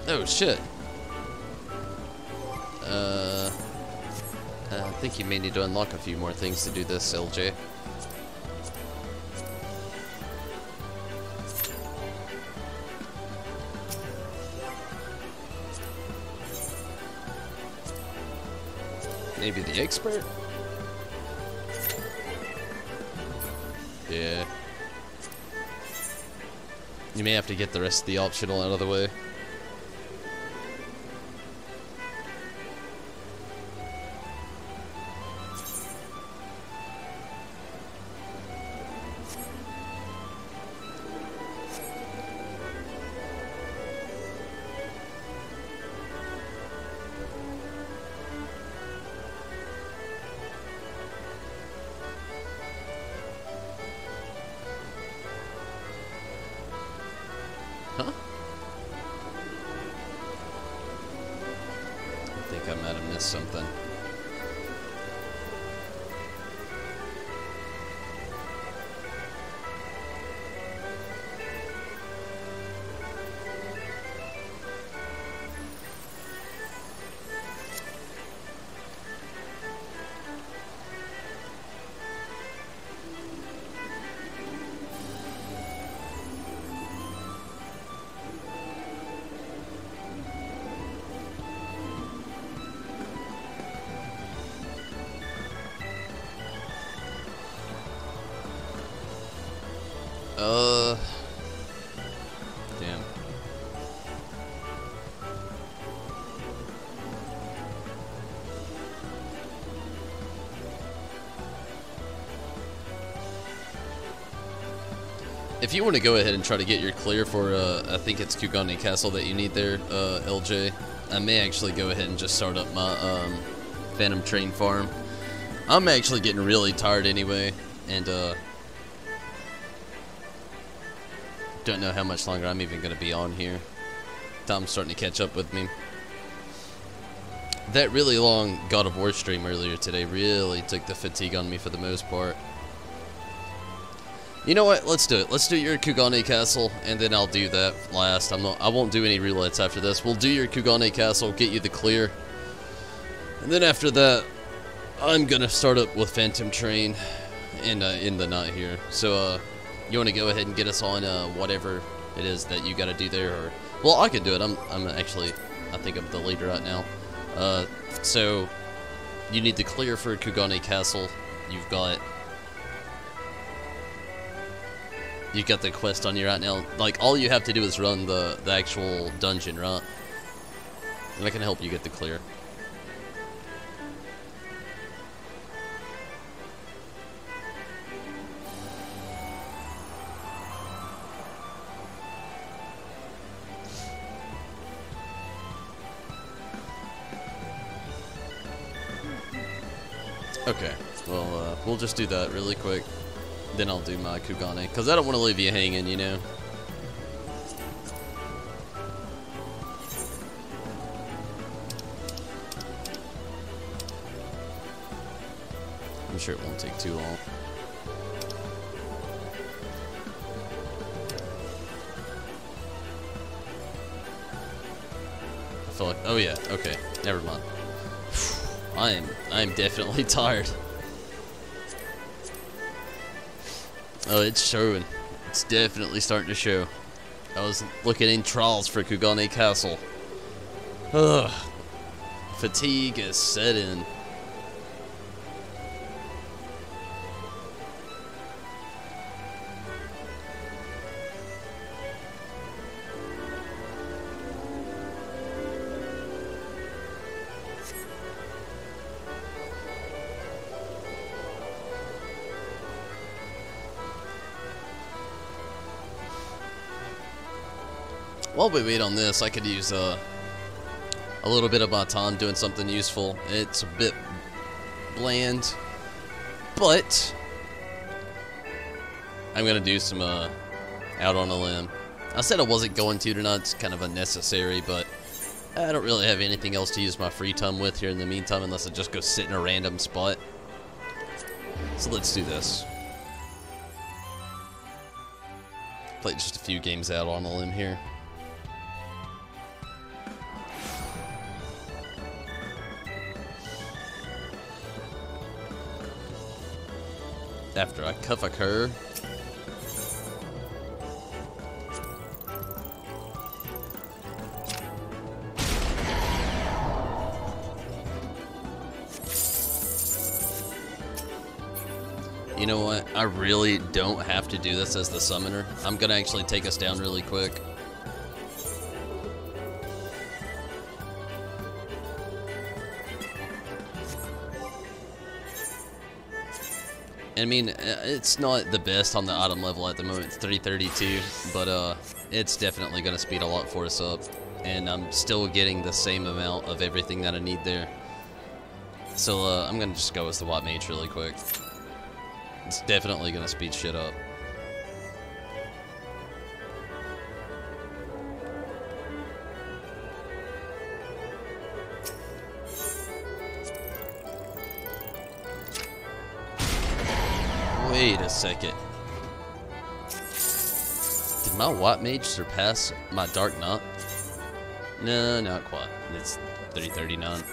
Oh shit. I think you may need to unlock a few more things to do this, LJ. Maybe the expert? Yeah. You may have to get the rest of the optional out of the way. Huh? I think I might have missed something. Damn. If you want to go ahead and try to get your clear for, I think it's Kugane Castle that you need there, LJ, I may actually go ahead and just start up my, Phantom Train farm. I'm actually getting really tired anyway, and, don't know how much longer I'm even going to be on here. Time's starting to catch up with me. That really long God of War stream earlier today really took the fatigue on me for the most part. You know what? Let's do it. Let's do your Kugane Castle, and then I'll do that last. I won't do any roulettes after this. We'll do your Kugane Castle, get you the clear. And then after that, I'm going to start up with Phantom Train in the night here. So, you want to go ahead and get us on whatever it is that you got to do there, or well, I can do it. I'm actually, I think I'm the leader right now. So you need to clear for Kugane Castle. You've got the quest on you right now. Like, all you have to do is run the actual dungeon, right? And I can help you get the clear. Okay, well, we'll just do that really quick. Then I'll do my Kugane, because I don't want to leave you hanging, you know? I'm sure it won't take too long. I feel like, oh yeah, okay, never mind. I'm definitely tired. Oh, it's showing. It's definitely starting to show. I was looking in trials for Kugane Castle. Ugh. Fatigue is set in. While we wait on this, I could use a little bit of my time doing something useful. It's a bit bland, but I'm gonna do some out on a limb. I said I wasn't going to tonight. It's kind of unnecessary, but I don't really have anything else to use my free time with here in the meantime, unless I just go sit in a random spot. So let's do this. Play just a few games out on a limb here. After I cuff a cur. You know what? I really don't have to do this as the summoner. I'm gonna actually take us down really quick. I mean, it's not the best on the item level at the moment. It's 332, but it's definitely gonna speed a lot for us up. And I'm still getting the same amount of everything that I need there. So I'm gonna just go with the White Mage really quick. It's definitely gonna speed shit up. Wait a second. Did my White Mage surpass my Dark Knight? No, not quite. It's 339.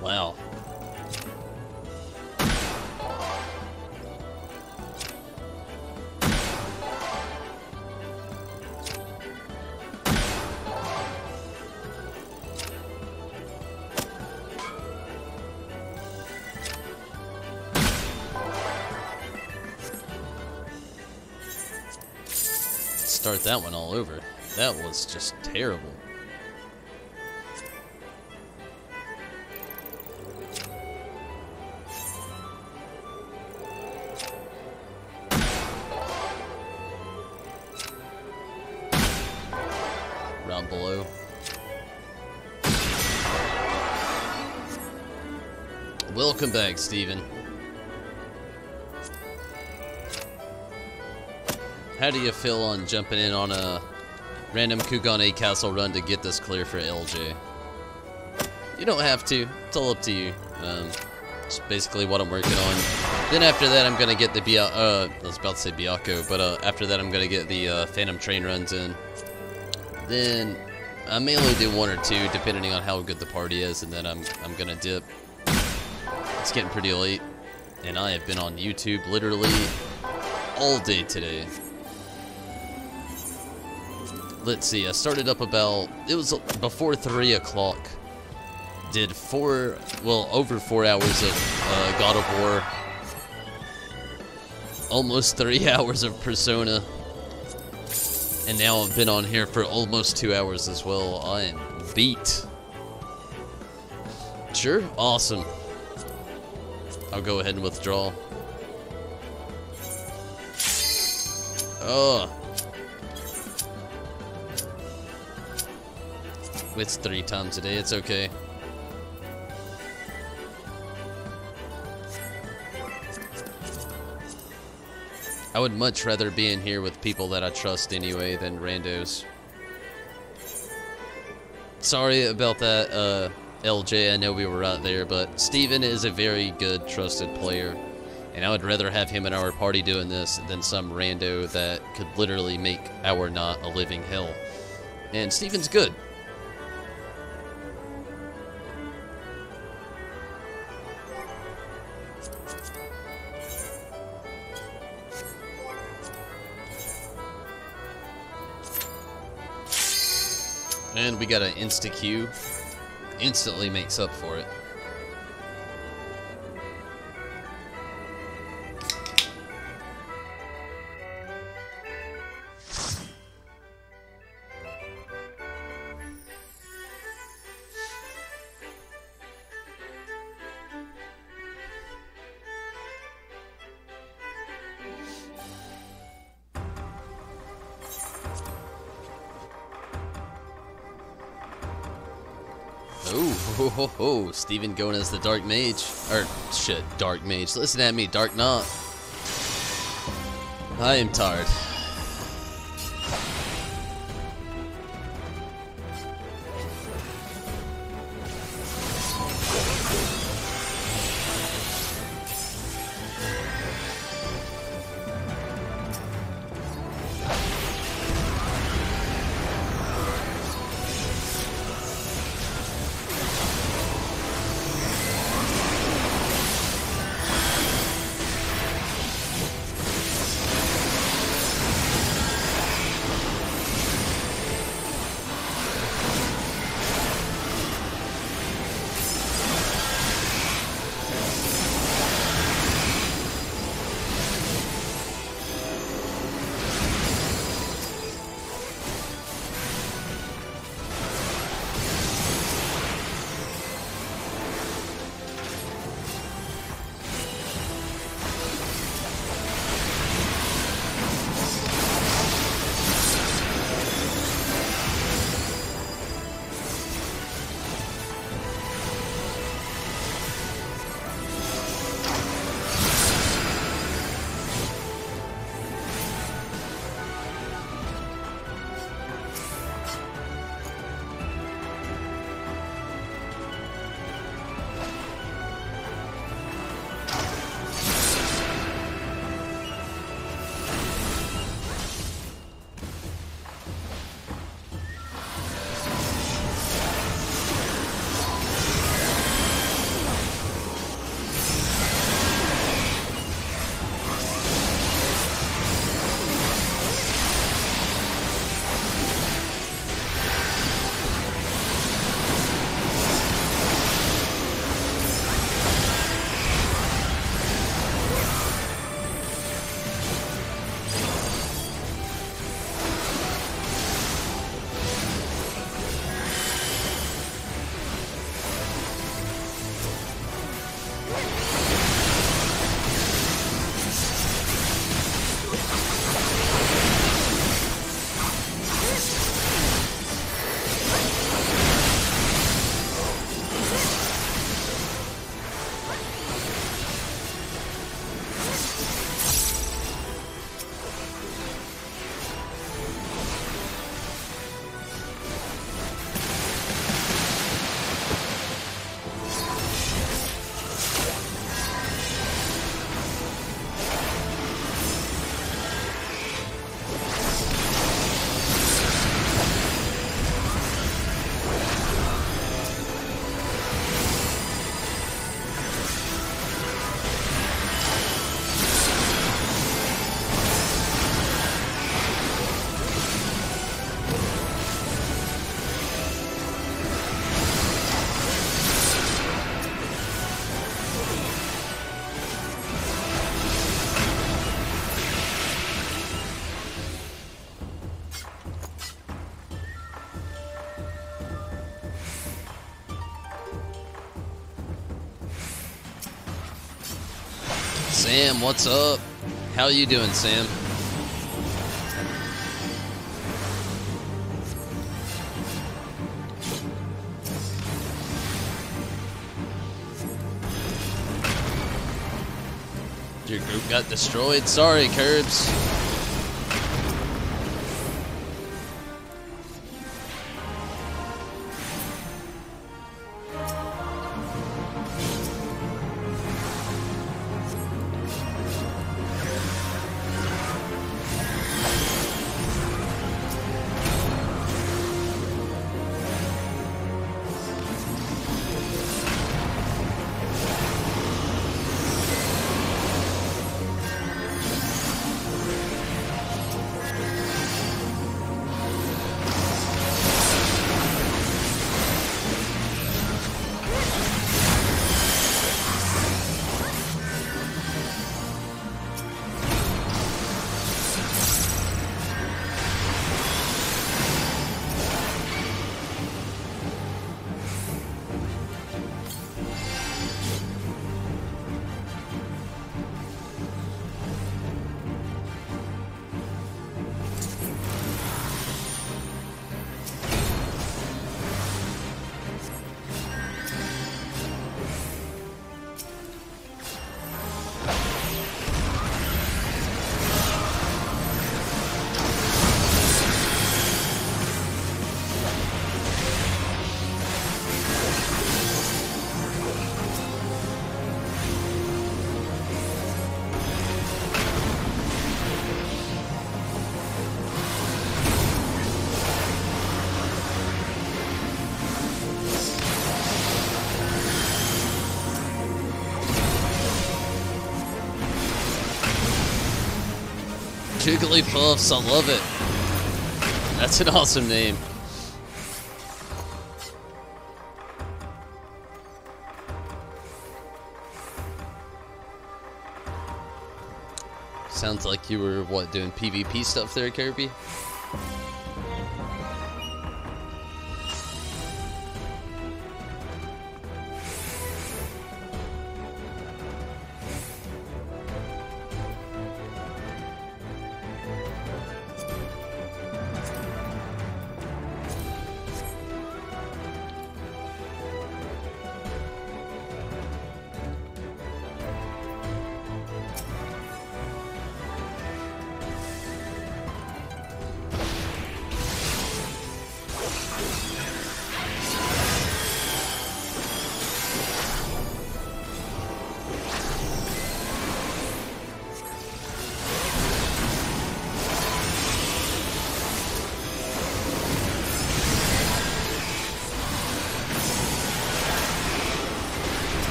Wow. Start that one all over. That was just terrible. Round below. Welcome back, Steven. How do you feel on jumping in on a random Kugane Castle run to get this clear for LJ? You don't have to. It's all up to you. It's basically what I'm working on. Then after that, I'm gonna get the I was about to say Byakko, but after that, I'm gonna get the Phantom Train runs in. Then I may only do one or two, depending on how good the party is, and then I'm gonna dip. It's getting pretty late, and I have been on YouTube literally all day today. Let's see, I started up about, it was before 3 o'clock. Did over 4 hours of God of War. Almost 3 hours of Persona. And now I've been on here for almost 2 hours as well. I am beat. Sure? Awesome. I'll go ahead and withdraw. Oh. It's 3 times a day, it's okay. I would much rather be in here with people that I trust anyway than randos. Sorry about that, LJ, I know we were right there, but Steven is a very good, trusted player. And I would rather have him in our party doing this than some rando that could literally make our night a living hell. And Steven's good. And we got an insta-Q. Instantly makes up for it. Oh, Steven going as the Dark Mage. Or, shit, Dark Mage. Listen at me, Dark Knot. I am tired. Sam, what's up? How you doing, Sam? Your group got destroyed? Sorry, Curbs. Jigglypuffs, I love it. That's an awesome name. Sounds like you were, what, doing PvP stuff there, Kirby?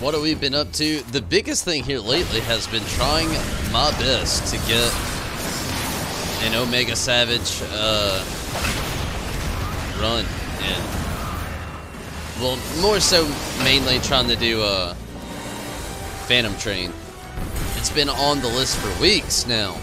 What have we been up to? The biggest thing here lately has been trying my best to get an Omega Savage run, and well, more so mainly trying to do Phantom Train. It's been on the list for weeks now.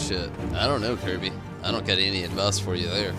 Shit. I don't know, Kirby. I don't got any advice for you there.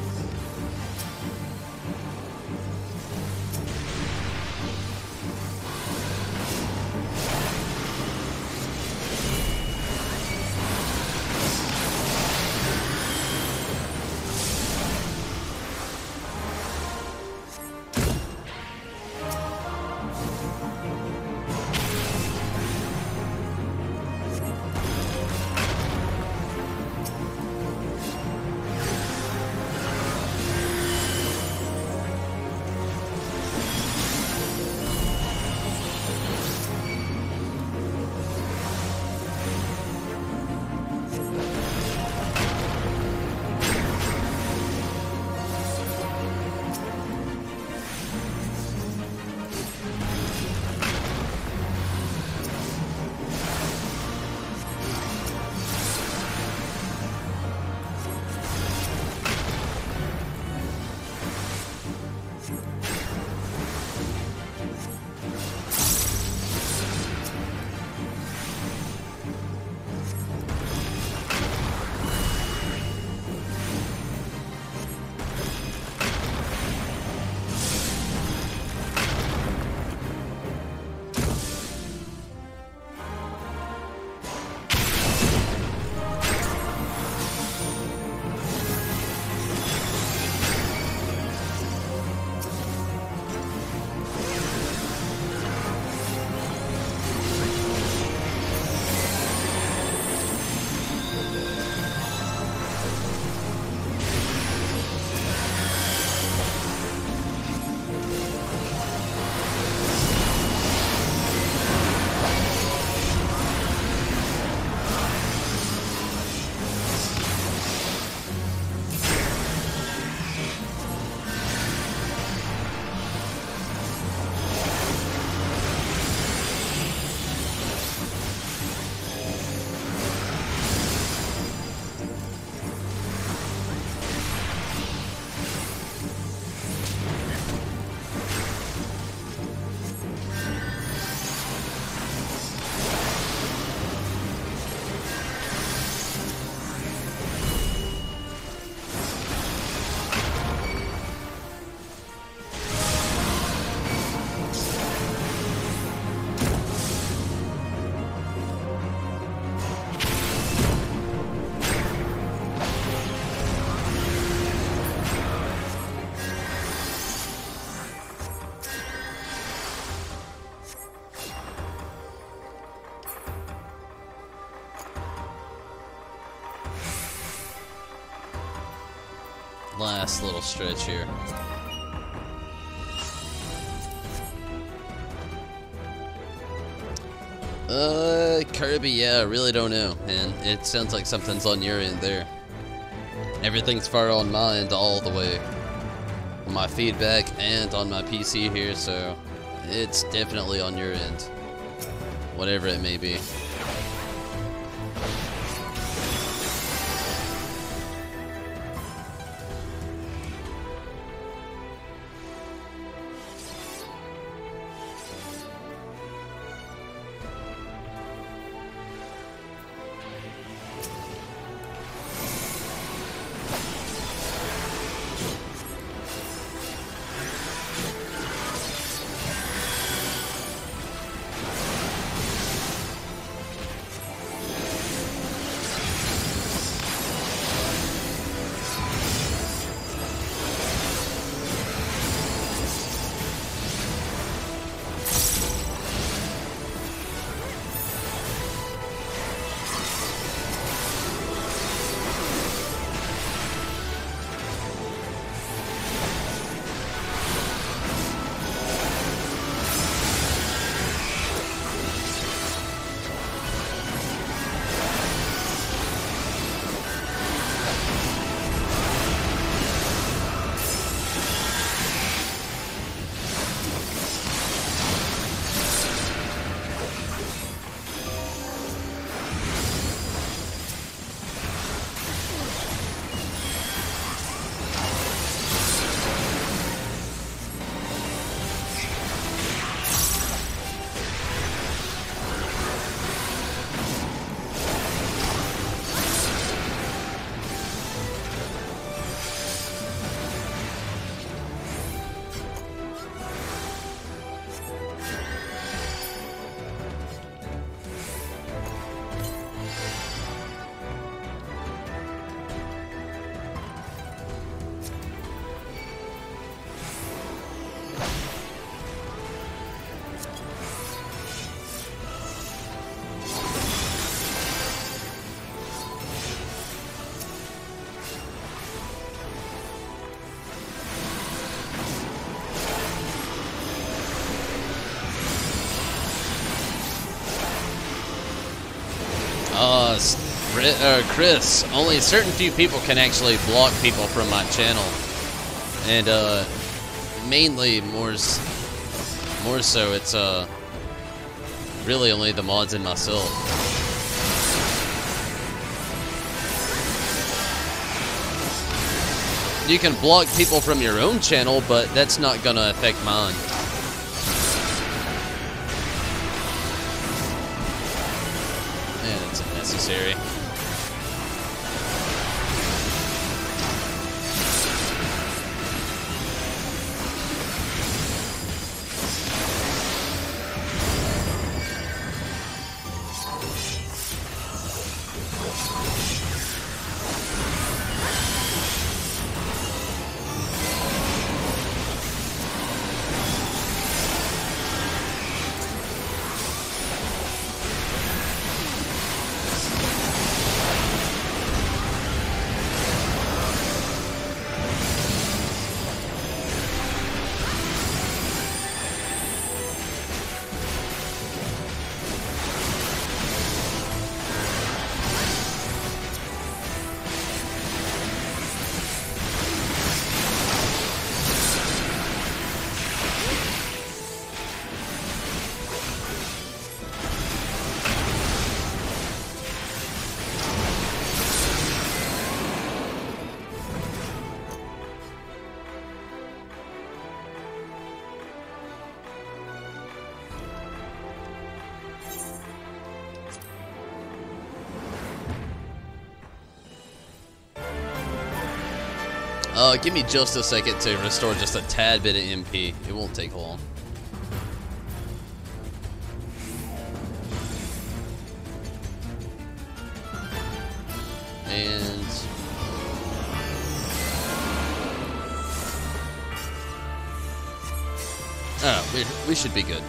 Last little stretch here. Kirby, yeah, I really don't know, and it sounds like something's on your end there. Everything's far on my end all the way. On my feedback and on my PC here, so it's definitely on your end. Whatever it may be. Chris, only a certain few people can actually block people from my channel. And, mainly, more so, it's, really only the mods and myself. You can block people from your own channel, but that's not gonna affect mine. Man, it's unnecessary. Give me just a second to restore just a tad bit of MP. It won't take long. And... oh, we should be good.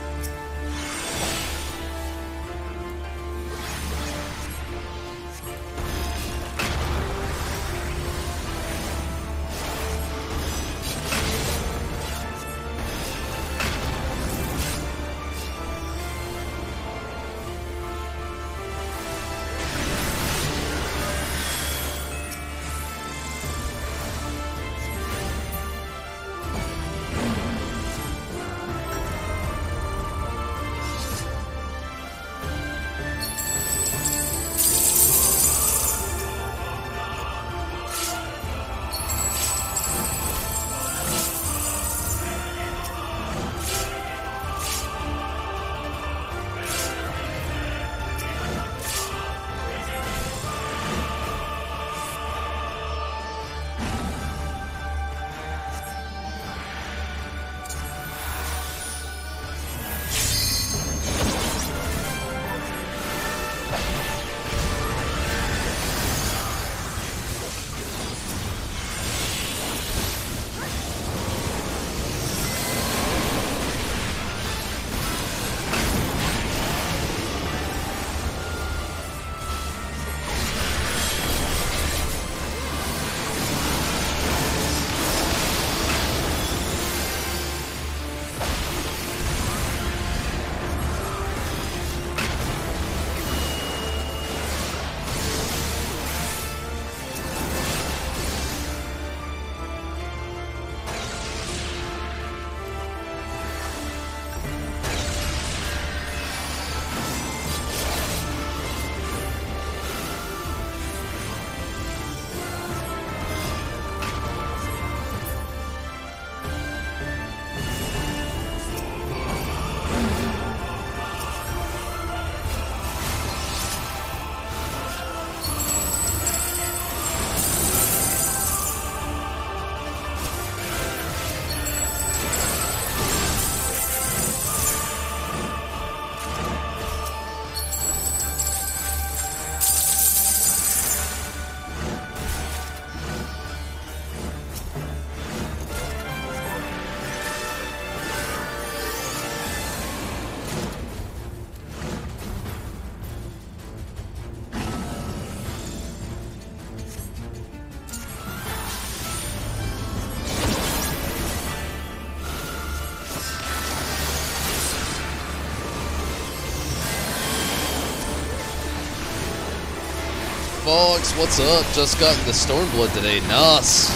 Fox, what's up? Just got into Stormblood today. Nice.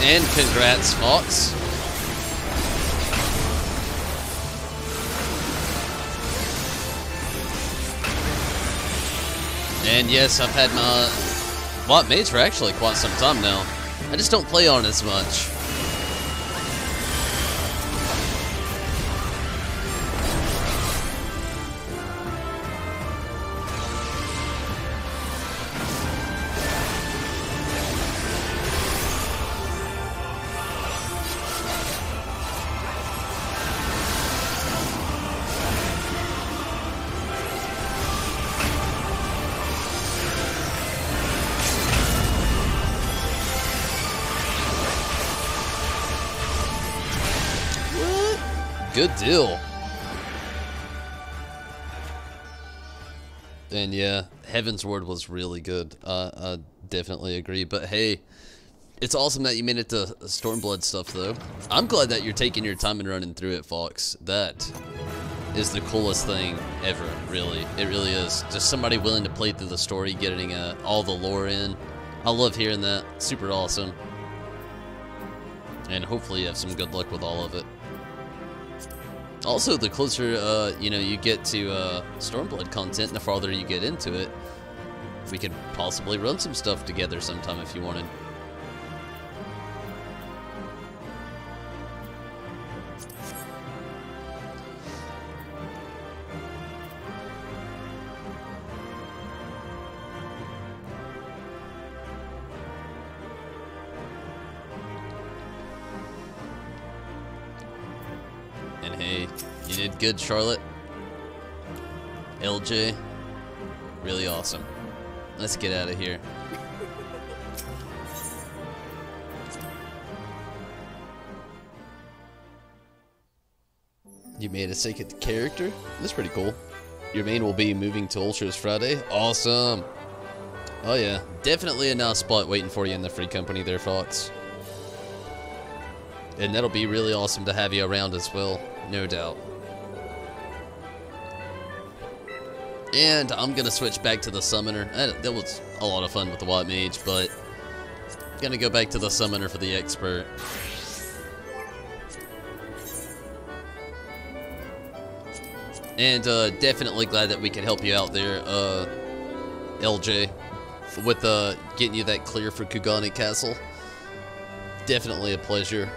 And congrats, Fox. And yes, I've had my bot mage for actually quite some time now. I just don't play on as much. Good deal. And yeah, Heaven's Word was really good. I definitely agree. But hey, it's awesome that you made it to Stormblood stuff, though. I'm glad that you're taking your time and running through it, Fox. That is the coolest thing ever, really. It really is. Just somebody willing to play through the story, getting all the lore in. I love hearing that. Super awesome. And hopefully you have some good luck with all of it. Also, the closer, you know, you get to Stormblood content, the farther you get into it, we could possibly run some stuff together sometime if you wanted. And hey, you did good, Charlotte. LJ, really awesome. Let's get out of here. You made a second character? That's pretty cool. Your main will be moving to Ultras Friday? Awesome. Oh yeah, definitely a nice spot waiting for you in the free company there, Fox. And that'll be really awesome to have you around as well, no doubt. And I'm gonna switch back to the Summoner. That was a lot of fun with the White Mage, but gonna go back to the Summoner for the Expert. And definitely glad that we could help you out there, LJ, with getting you that clear for Kugane Castle. Definitely a pleasure.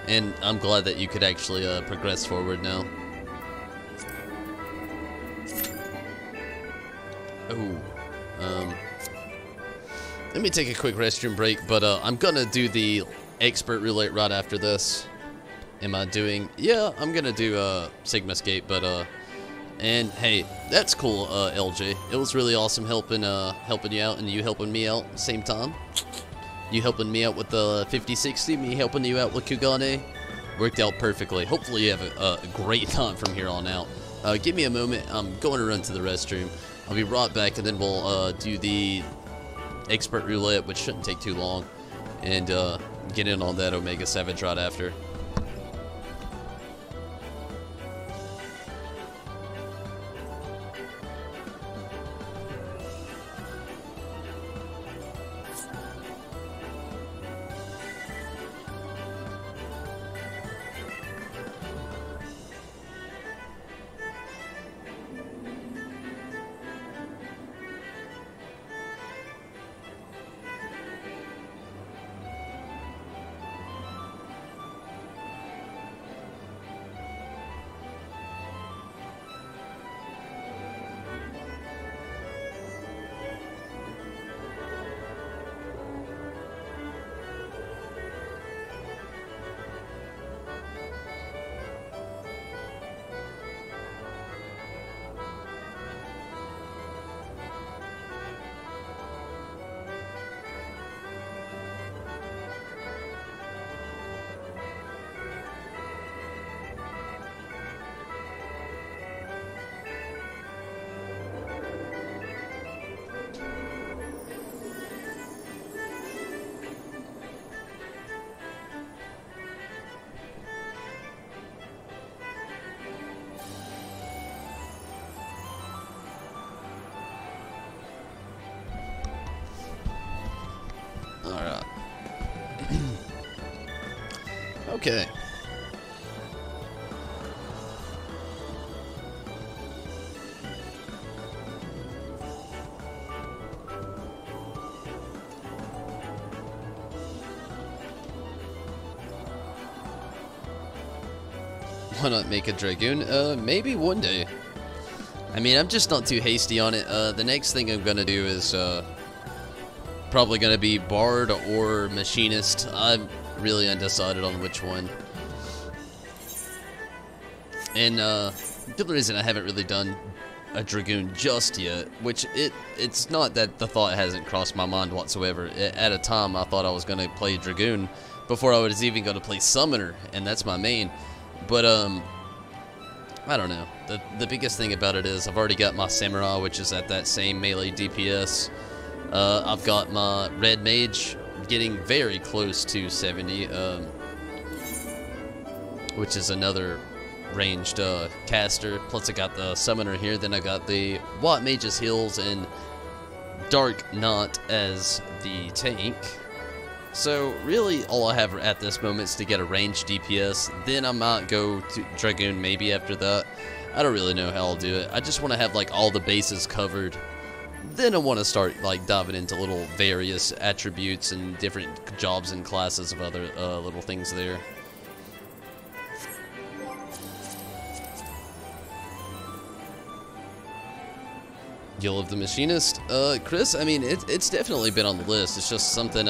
And I'm glad that you could actually progress forward now. Oh, let me take a quick restroom break, but I'm gonna do the expert roulette right after this. Am I doing? Yeah, I'm gonna do Sigma's Gate, but and hey, that's cool, LJ. It was really awesome helping you out and you helping me out at the same time. You helping me out with the 50-60, me helping you out with Kugane. Worked out perfectly. Hopefully you have a great time from here on out. Give me a moment. I'm going to run to the restroom. I'll be right back, and then we'll do the expert roulette, which shouldn't take too long, and get in on that Omega Savage right after. Okay. Why not make a Dragoon? Maybe one day. I mean, I'm just not too hasty on it. The next thing I'm gonna do is, probably gonna be Bard or Machinist. I'm really undecided on which one. And, the reason I haven't really done a Dragoon just yet, which it's not that the thought hasn't crossed my mind whatsoever. At a time, I thought I was gonna play Dragoon before I was even gonna play Summoner, and that's my main. But, I don't know. The biggest thing about it is I've already got my Samurai, which is at that same melee DPS. I've got my Red Mage getting very close to 70, which is another ranged caster. Plus I got the Summoner here. Then I got the White Mage's Heals and Dark Knot as the tank. So, really, all I have at this moment is to get a ranged DPS. Then I might go to Dragoon maybe after that. I don't really know how I'll do it. I just want to have, like, all the bases covered. Then I want to start, like, diving into little various attributes and different jobs and classes of other little things there. Guild of the Machinist? Chris, I mean, it's definitely been on the list. It's just something,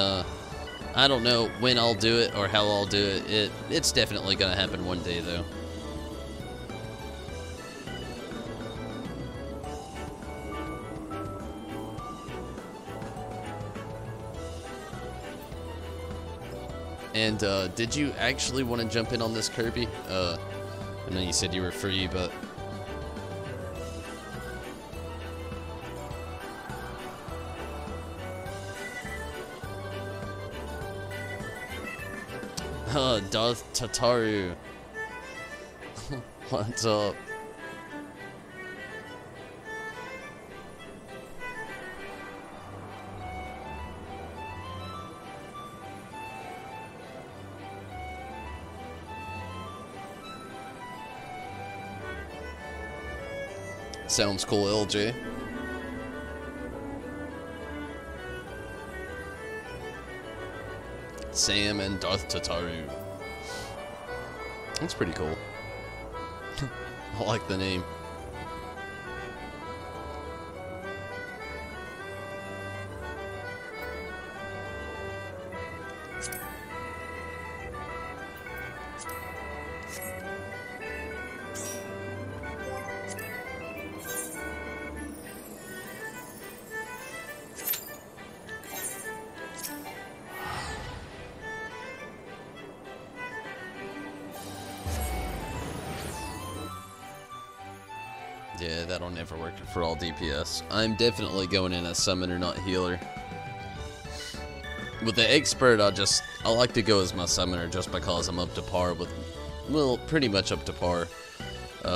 I don't know when I'll do it or how I'll do it. It's definitely gonna happen one day, though. And, did you actually want to jump in on this, Kirby? I know you said you were free, but... Darth Tataru. What's up? Sounds cool, LJ. Sam and Darth Tataru. That's pretty cool. I like the name. Yeah, that'll never work for all DPS. I'm definitely going in as Summoner, not Healer. With the Expert, I like to go as my Summoner just because I'm up to par with, well, pretty much up to par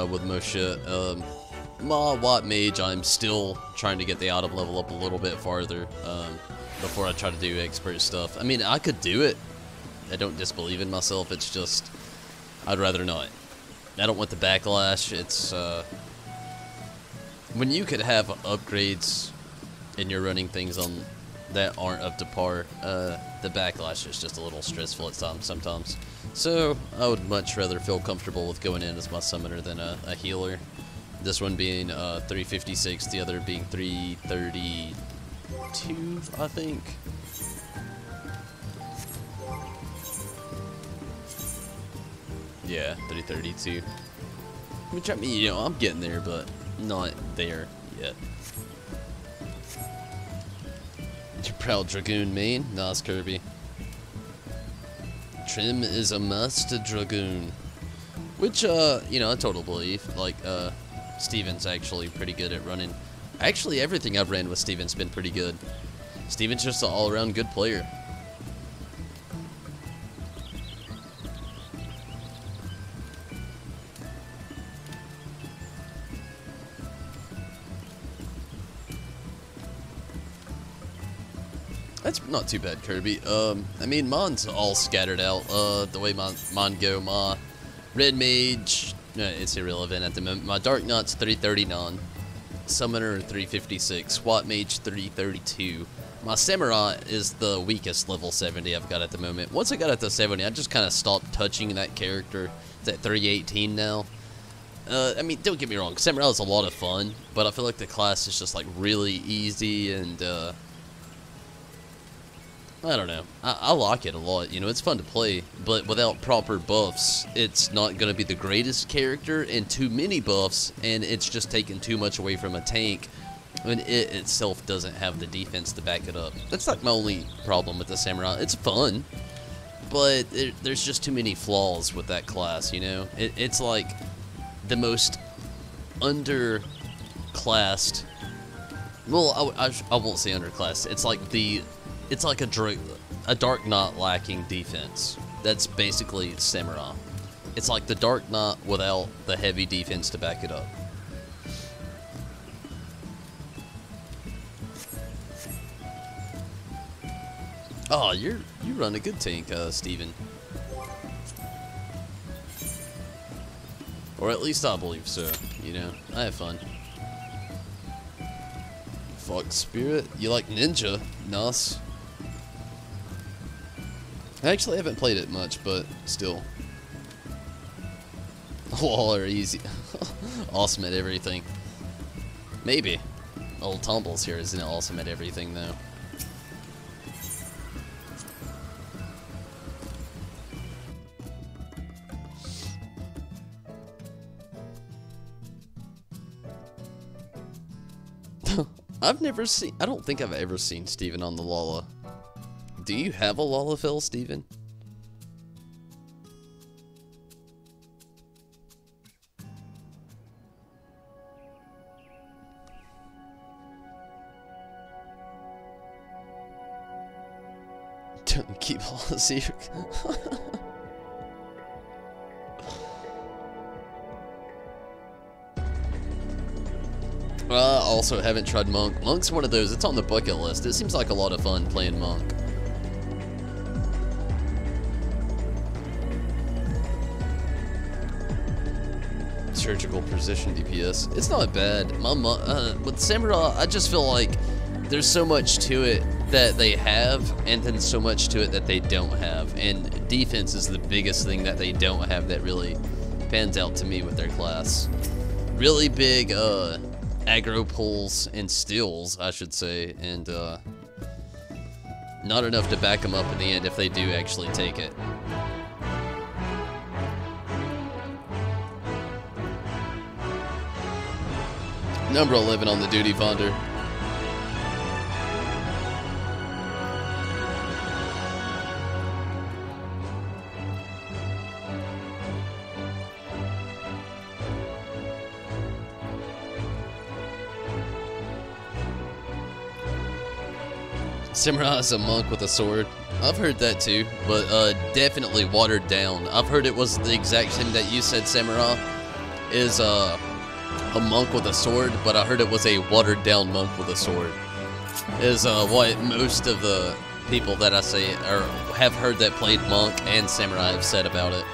with most shit. My White Mage, I'm still trying to get the item level up a little bit farther before I try to do Expert stuff. I mean, I could do it. I don't disbelieve in myself. It's just, I'd rather not. I don't want the backlash. It's, when you could have upgrades and you're running things on that aren't up to par, the backlash is just a little stressful at times sometimes. So I would much rather feel comfortable with going in as my Summoner than a Healer. This one being 356, the other being 332, I think. Yeah, 332. Which, I mean, you know, I'm getting there, but not there yet. Your proud Dragoon main? Nice, Kirby. Trim is a must Dragoon. Which, you know, I totally believe. Like, Steven's actually pretty good at running. Actually, everything I've ran with Steven's been pretty good. Steven's just an all-around good player. That's not too bad, Kirby. I mean, mine's all scattered out. The way mine go, my Red Mage, it's irrelevant at the moment. My Dark Knight's 339, Summoner 356, SWAT Mage 332. My Samurai is the weakest level 70 I've got at the moment. Once I got it to 70, I just kind of stopped touching that character. It's at 318 now. I mean, don't get me wrong, Samurai is a lot of fun, but I feel like the class is just like really easy and I don't know. I like it a lot, you know, it's fun to play, but without proper buffs, it's not going to be the greatest character, and too many buffs, and it's just taking too much away from a tank, when it itself doesn't have the defense to back it up. That's like my only problem with the Samurai. It's fun, but there's just too many flaws with that class, you know? It's like the most underclassed, well, I won't say underclassed, it's like a Dark Knight lacking defense. That's basically Samurai. It's like the Dark Knight without the heavy defense to back it up. Oh, you run a good tank, Steven. Or at least I believe so, you know. I have fun. Fuck Spirit. You like Ninja? Nice. I actually haven't played it much, but still. All are easy. Awesome at everything. Maybe. Old Tumbles here isn't awesome at everything, though. I don't think I've ever seen Steven on the Lala. Do you have a Lalafell, Steven? Don't keep Lala secret. I also haven't tried Monk. Monk's one of those, it's on the bucket list. It seems like a lot of fun playing Monk. Surgical precision DPS. It's not bad. With Samurai, I just feel like there's so much to it that they have, and then so much to it that they don't have. And defense is the biggest thing that they don't have that really pans out to me with their class. Really big, aggro pulls and steals, I should say, and not enough to back them up in the end if they do actually take it. Number 11 on the duty finder. Samurai is a monk with a sword. I've heard that too, but definitely watered down. I've heard it was the exact same that you said. Samurai is a monk with a sword, but I heard it was a watered down monk with a sword. Is what most of the people that I say or have heard that played monk and samurai have said about it.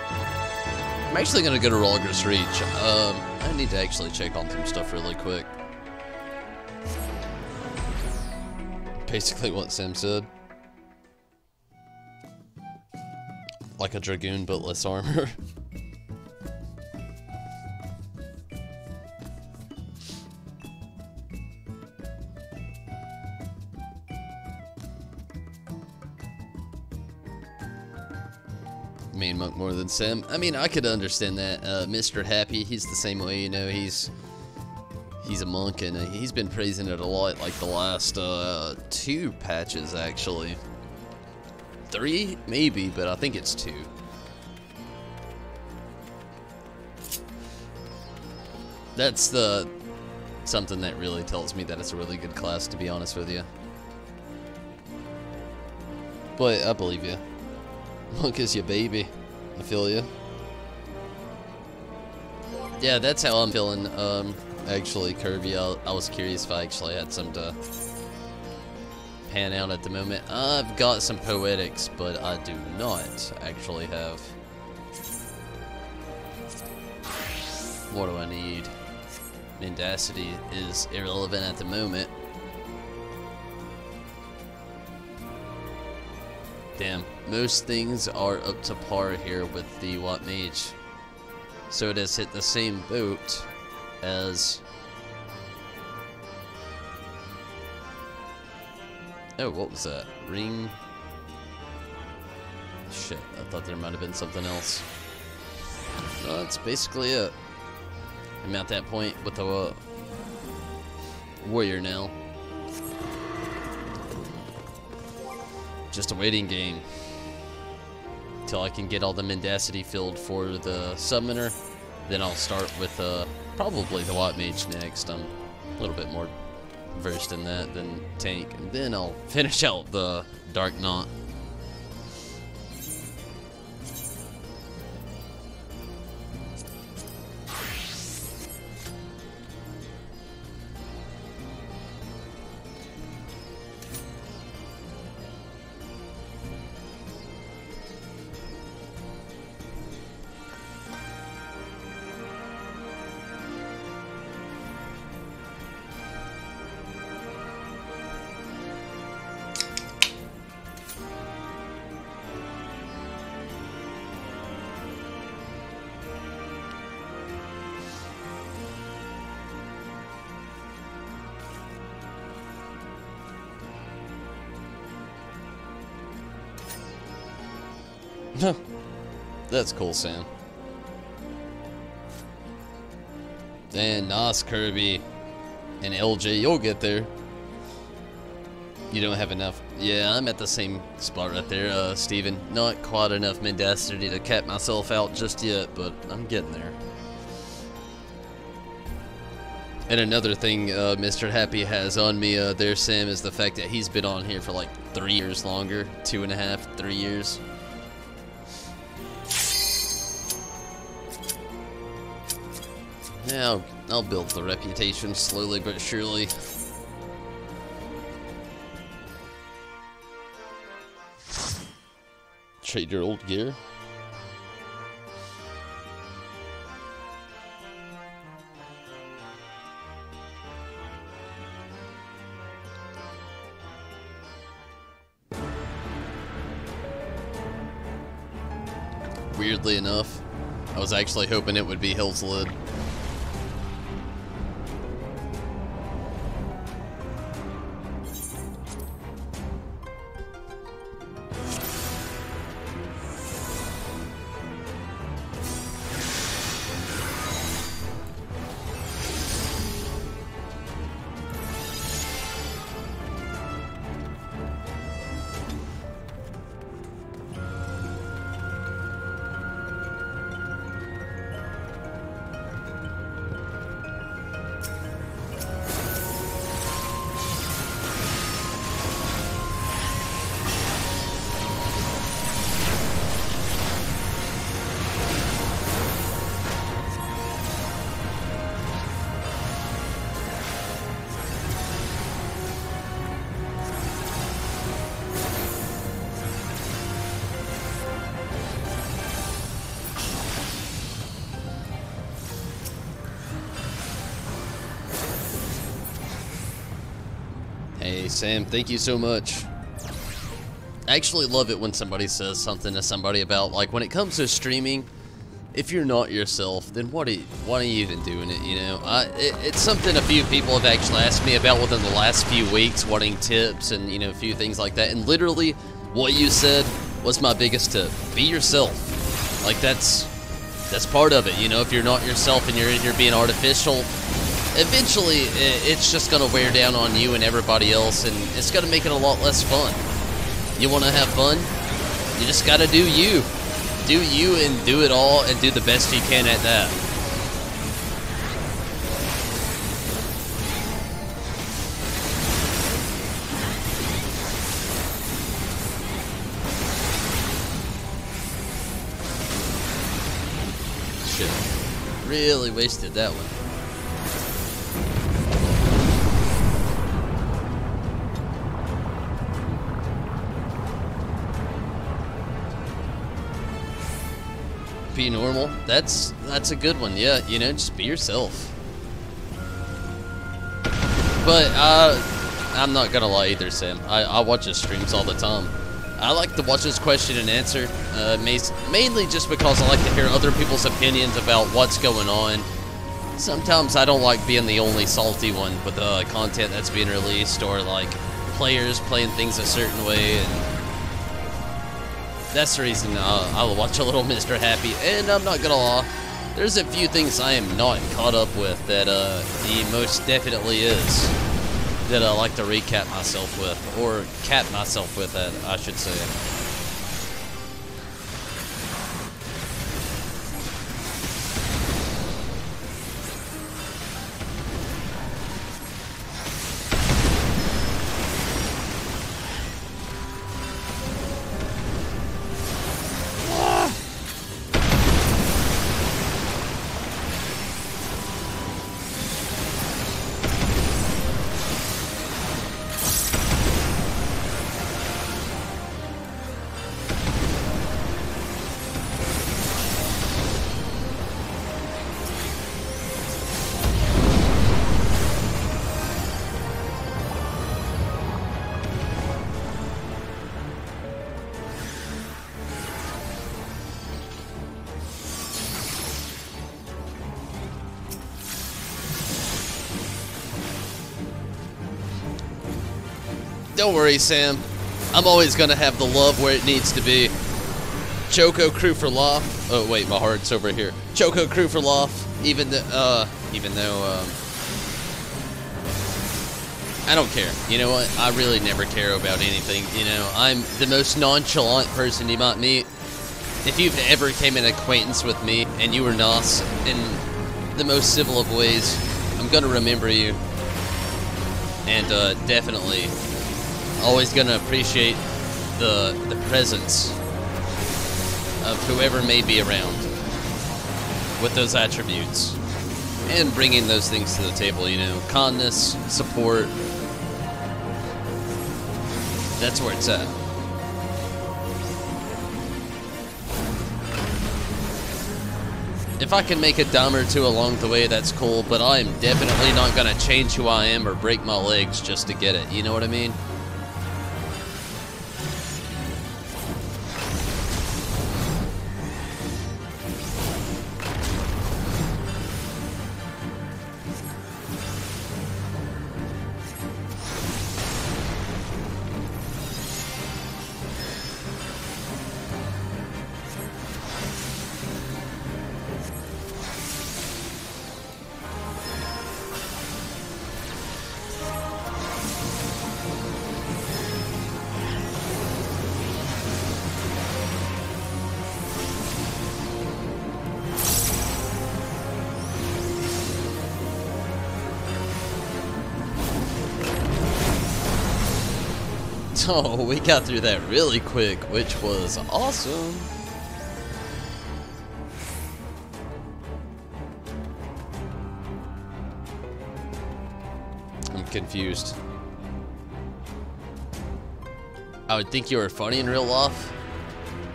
I'm actually gonna go to Ralger's Reach. I need to actually check on some stuff really quick. Basically what Sam said. Like a Dragoon, but less armor. Main monk more than Sam. I mean, I could understand that. Mr. Happy, he's the same way, you know, he's a monk, and he's been praising it a lot, like the last 2 patches, actually. 3, maybe, but I think it's 2. That's something that really tells me that it's a really good class, to be honest with you. But I believe you. Monk is your baby. I feel you. Yeah, that's how I'm feeling. Actually, Kirby, I was curious if I actually had some to pan out at the moment. I've got some poetics, but I do not actually have. What do I need? Mendacity is irrelevant at the moment. Damn, most things are up to par here with the Watt Mage. So it has hit the same boat as... Oh, what was that? Ring? Shit, I thought there might have been something else. No, that's basically it. I'm at that point with the warrior now. Just a waiting game until I can get all the mendacity filled for the summoner. Then I'll start with probably the Watt Mage next. I'm a little bit more versed in that than tank, and then I'll finish out the Dark Knot. That's cool, Sam. And Nas, Kirby, and LJ, you'll get there. You don't have enough. Yeah, I'm at the same spot right there, Steven. Not quite enough mendacity to cap myself out just yet, but I'm getting there. And another thing Mr. Happy has on me there, Sam, is the fact that he's been on here for like 3 years longer. 2.5, 3 years. Yeah, I'll build the reputation slowly but surely. Trade your old gear. Weirdly enough, I was actually hoping it would be Hill's Lid. Hey Sam, thank you so much. I actually love it when somebody says something to somebody about, like, when it comes to streaming, if you're not yourself, then why are you even doing it, you know? It's something a few people have actually asked me about within the last few weeks, wanting tips and, you know, a few things like that. And literally, what you said was my biggest tip. Be yourself. Like, that's part of it, you know? If you're not yourself and you're in here being artificial, eventually it's just going to wear down on you and everybody else, and it's going to make it a lot less fun. You want to have fun? You just got to do you. Do you and do it all and do the best you can at that. Shit. Really wasted that one. be normal. That's a good one. Yeah, you know, just be yourself. But I'm not gonna lie either, Sam. I watch his streams all the time. I like to watch his question and answer, mainly just because I like to hear other people's opinions about what's going on. Sometimes I don't like being the only salty one with the content that's being released, or like players playing things a certain way, and that's the reason I'll watch a little Mr. Happy. And I'm not gonna lie, there's a few things I am not caught up with that he most definitely is, that I like to recap myself with, or cap myself with, that I should say. Don't worry, Sam. I'm always gonna have the love where it needs to be. Choco crew for life. Oh wait, my heart's over here. Choco crew for life. Even though I don't care. You know what? I really never care about anything. You know, I'm the most nonchalant person you might meet. If you've ever came in acquaintance with me and you were nice in the most civil of ways, I'm gonna remember you. And definitely always gonna appreciate the presence of whoever may be around with those attributes, and bringing those things to the table. You know, kindness, support. That's where it's at. If I can make a dime or two along the way, that's cool, but I am definitely not gonna change who I am or break my legs just to get it. You know what I mean? Oh, we got through that really quick, which was awesome. I'm confused. I would think you were funny in real life.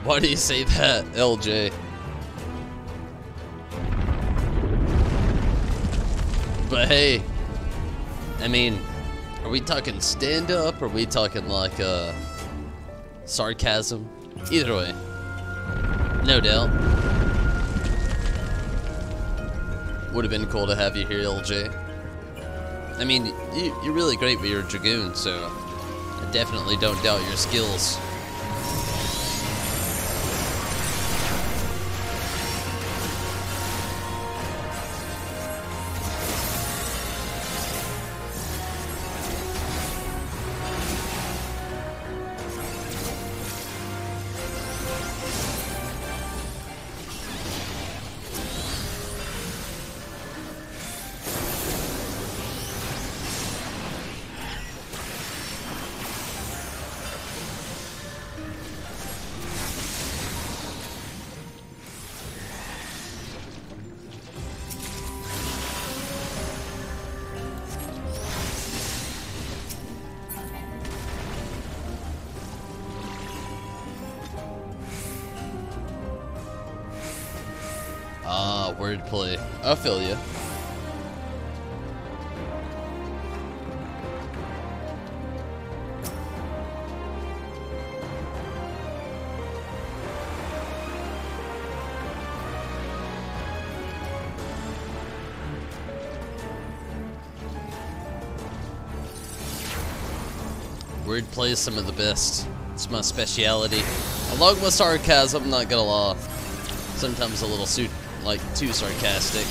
Why do you say that, LJ? But hey, I mean, are we talking stand-up, or are we talking like sarcasm? Either way, no doubt. Would have been cool to have you here, LJ. I mean, you're really great with your Dragoon, so I definitely don't doubt your skills. Ah, wordplay. I feel ya. Wordplay is some of the best. It's my speciality. Along with sarcasm, not gonna lie. Sometimes a little too sarcastic.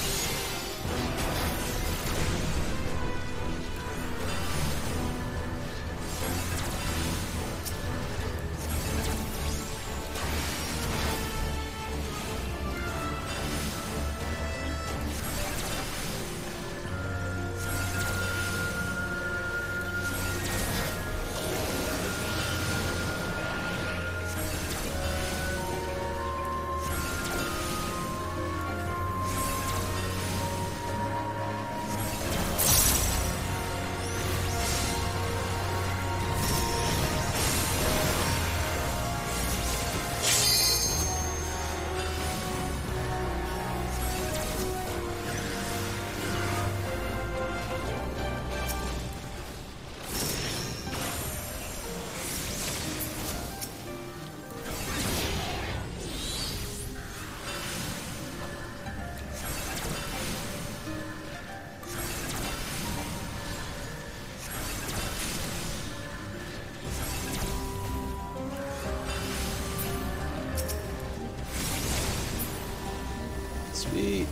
Sweet.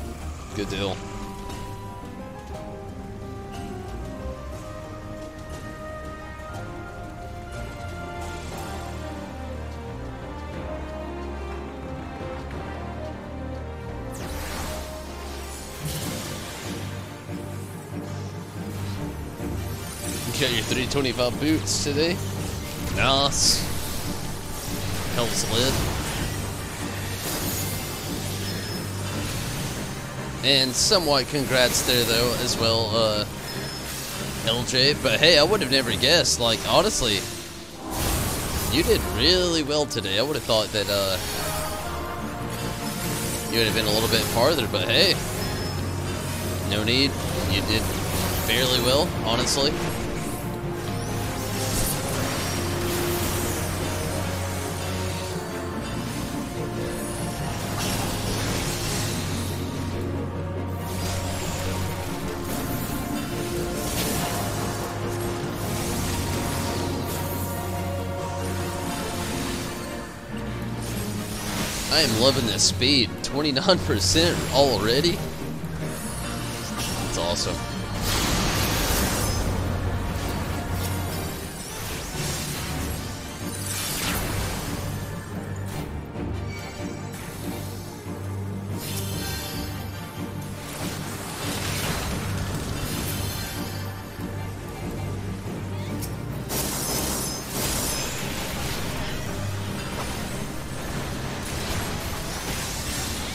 Good deal. You got your 325 boots today? Nice. Hell's lid. And somewhat congrats there though as well, LJ. But hey, I would have never guessed. Like honestly, you did really well today. I would have thought that you would have been a little bit farther. But hey, no need. You did fairly well, honestly. I am loving this speed. 29% already. That's awesome.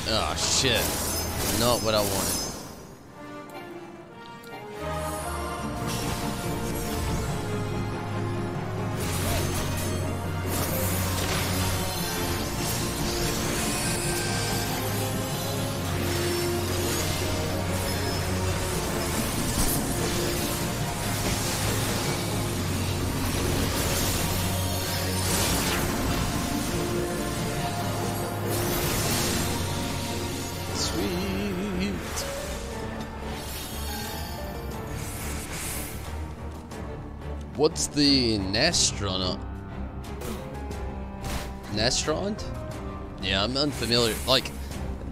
Oh shit, not what I wanted. What's the Nastront? Yeah, I'm unfamiliar. Like,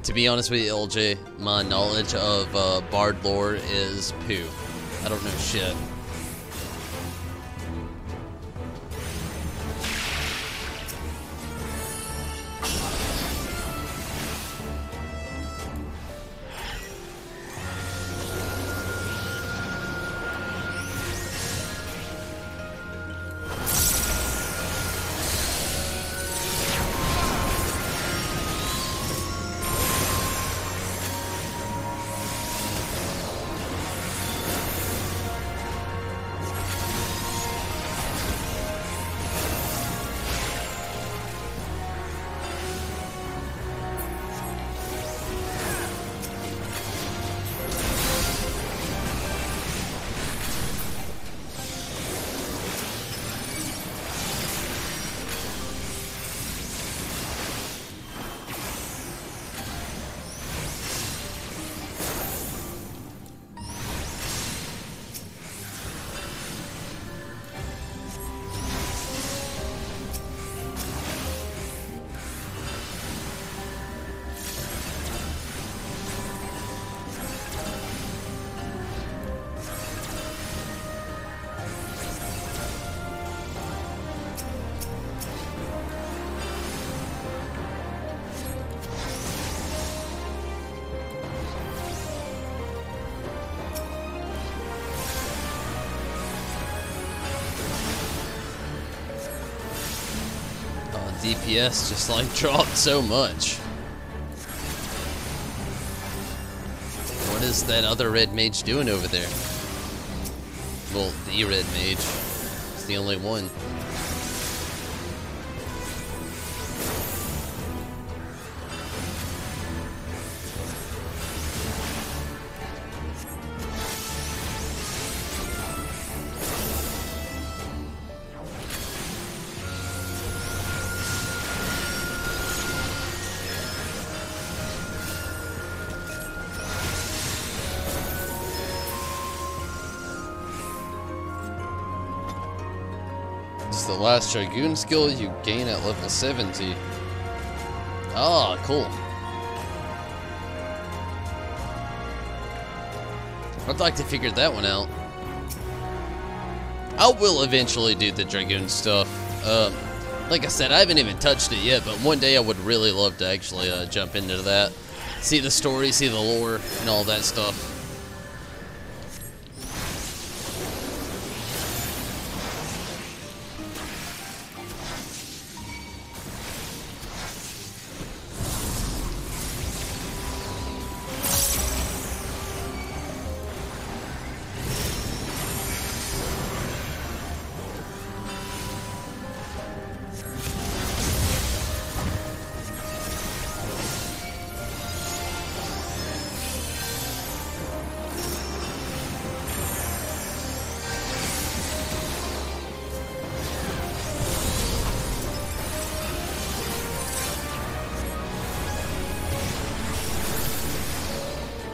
to be honest with you, LJ, my knowledge of Bard lore is poo. I don't know shit. DPS just like dropped so much. What is that other red mage doing over there? Well, the red mage. It's the only one. It's the last Dragoon skill you gain at level 70. Ah, cool. I'd like to figure that one out. I will eventually do the Dragoon stuff. Like I said, I haven't even touched it yet, but one day I would really love to actually jump into that. See the story, see the lore, and all that stuff.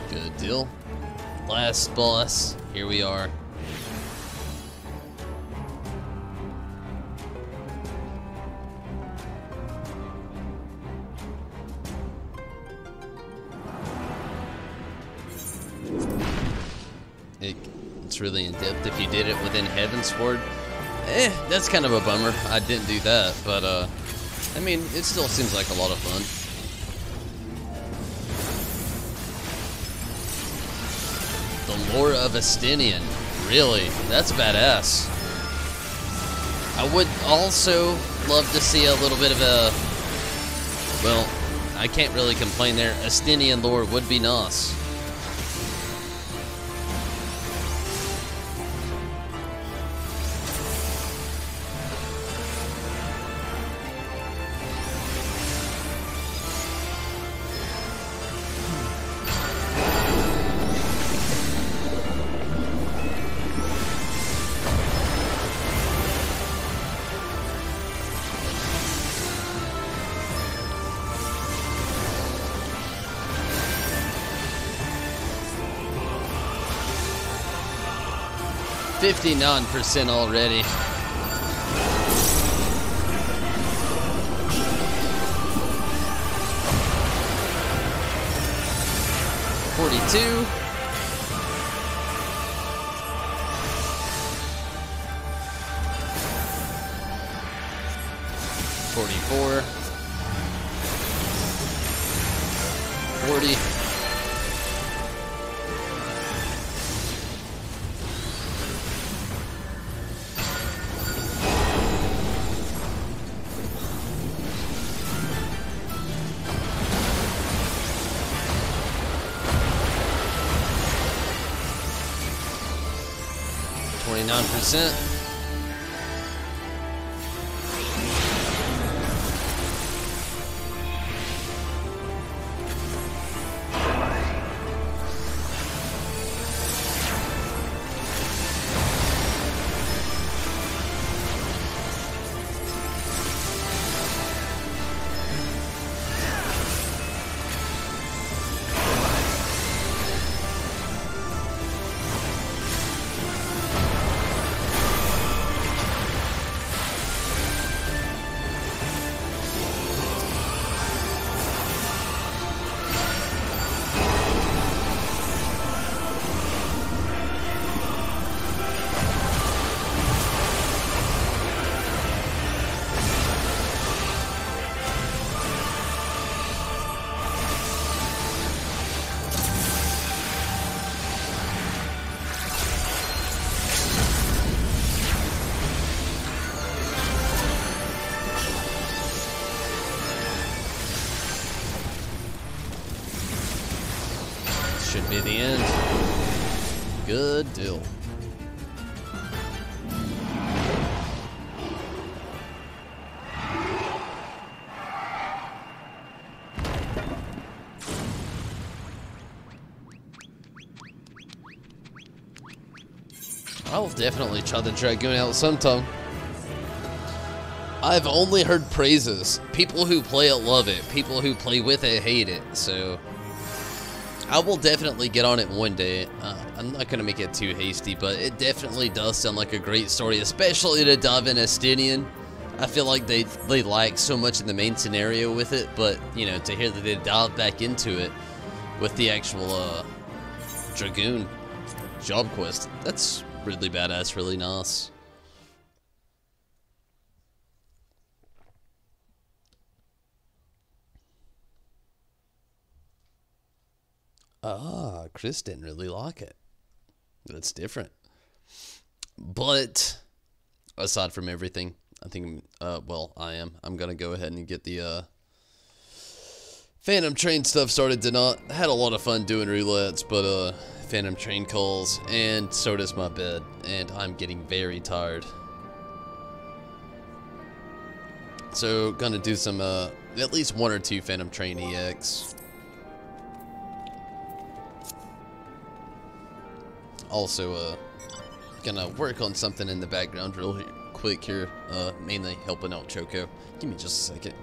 Good deal. Last boss. Here we are. It's really in depth if you did it within Heaven's Ward. That's kind of a bummer. I didn't do that, but I mean, it still seems like a lot of fun. The lore of Estinian. Really? That's badass. I would also love to see a little bit of a... Well, I can't really complain there. Estinian lore would be nice. $59% already. $42. $44. $40. %. should be the end. Good deal. I'll definitely try the Dragoon out sometime. I've only heard praises. People who play it love it. People who play with it hate it. So I will definitely get on it one day. I'm not going to make it too hasty, but it definitely does sound like a great story, especially to dive in Estinian. I feel like they lack so much in the main scenario with it, but, you know, to hear that they dive back into it with the actual Dragoon job quest, that's really badass, really nice. Ah, Chris didn't really like it. That's different. But aside from everything, I think, well, I'm gonna go ahead and get the Phantom Train stuff started tonight. I had a lot of fun doing roulettes, but Phantom Train calls, and so does my bed, and I'm getting very tired. So, gonna do some, at least 1 or 2 Phantom Train EX. Also, gonna work on something in the background real quick here, mainly helping out Choco. Give me just a second.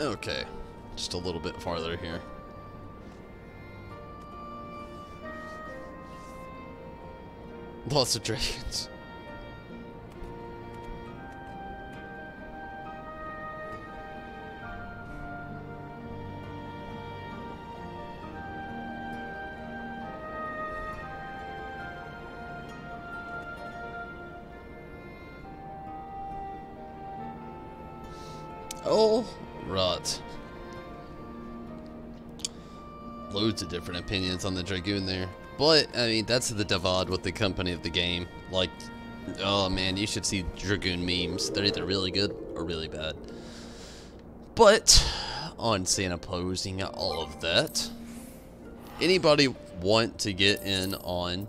Okay, just a little bit farther here. Lots of dragons. Oh, right. Loads of different opinions on the Dragoon there. But, I mean, that's the divide with the company of the game. Like, oh man, you should see Dragoon memes. They're either really good or really bad. But, on Santa opposing all of that, anybody want to get in on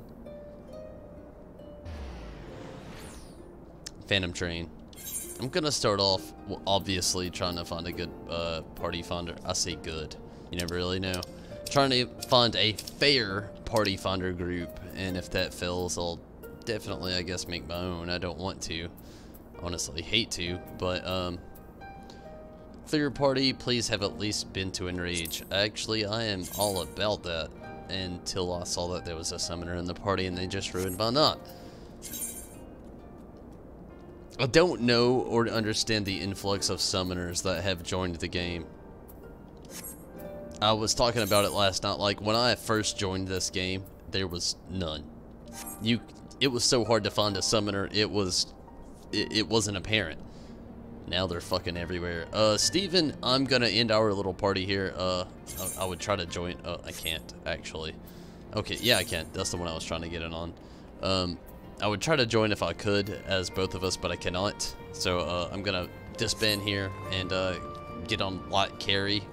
Phantom Train? I'm gonna start off, obviously, trying to find a good party finder. I say good. You never really know. Trying to find a fair party finder group, and if that fails, I'll definitely, I guess, make my own. I don't want to. Honestly, hate to, but Third party, please have at least been to Enrage. Actually, I am all about that until I saw that there was a summoner in the party and they just ruined my knot. I don't know or understand the influx of summoners that have joined the game. I was talking about it last night. Like, when I first joined this game, there was none. It was so hard to find a summoner, it wasn't apparent. Now they're fucking everywhere. Steven, I'm gonna end our little party here. I would try to join. I can't, actually. Okay, yeah, I can. That's the one I was trying to get in on. I would try to join if I could, as both of us, but I cannot. So, I'm gonna disband here and, get on light carry.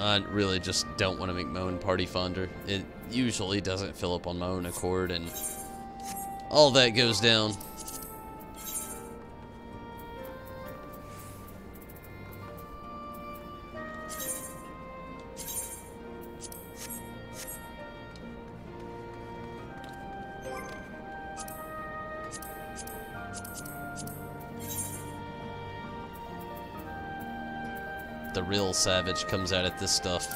I really just don't want to make my own party finder. It usually doesn't fill up on my own accord, and all that goes down. The real savage comes out at this stuff.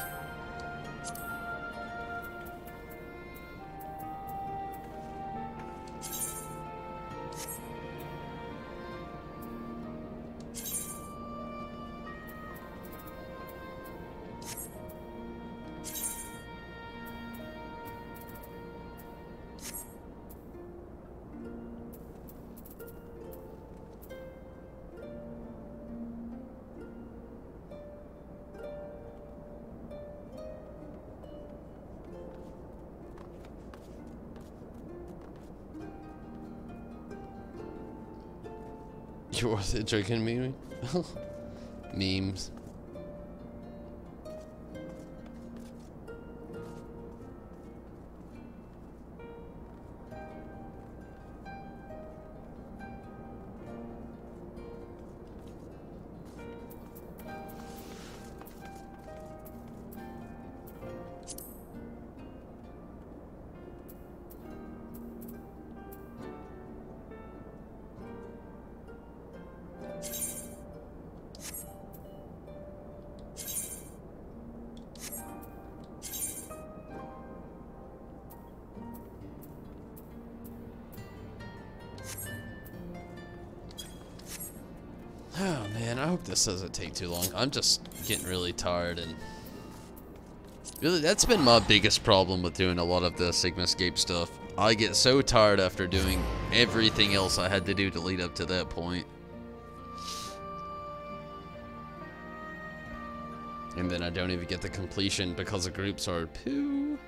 You're joking me? Memes. Oh man, I hope this doesn't take too long. I'm just getting really tired, and really that's been my biggest problem with doing a lot of the Sigmascape stuff. I get so tired after doing everything else I had to do to lead up to that point. And then I don't even get the completion because the groups are poo.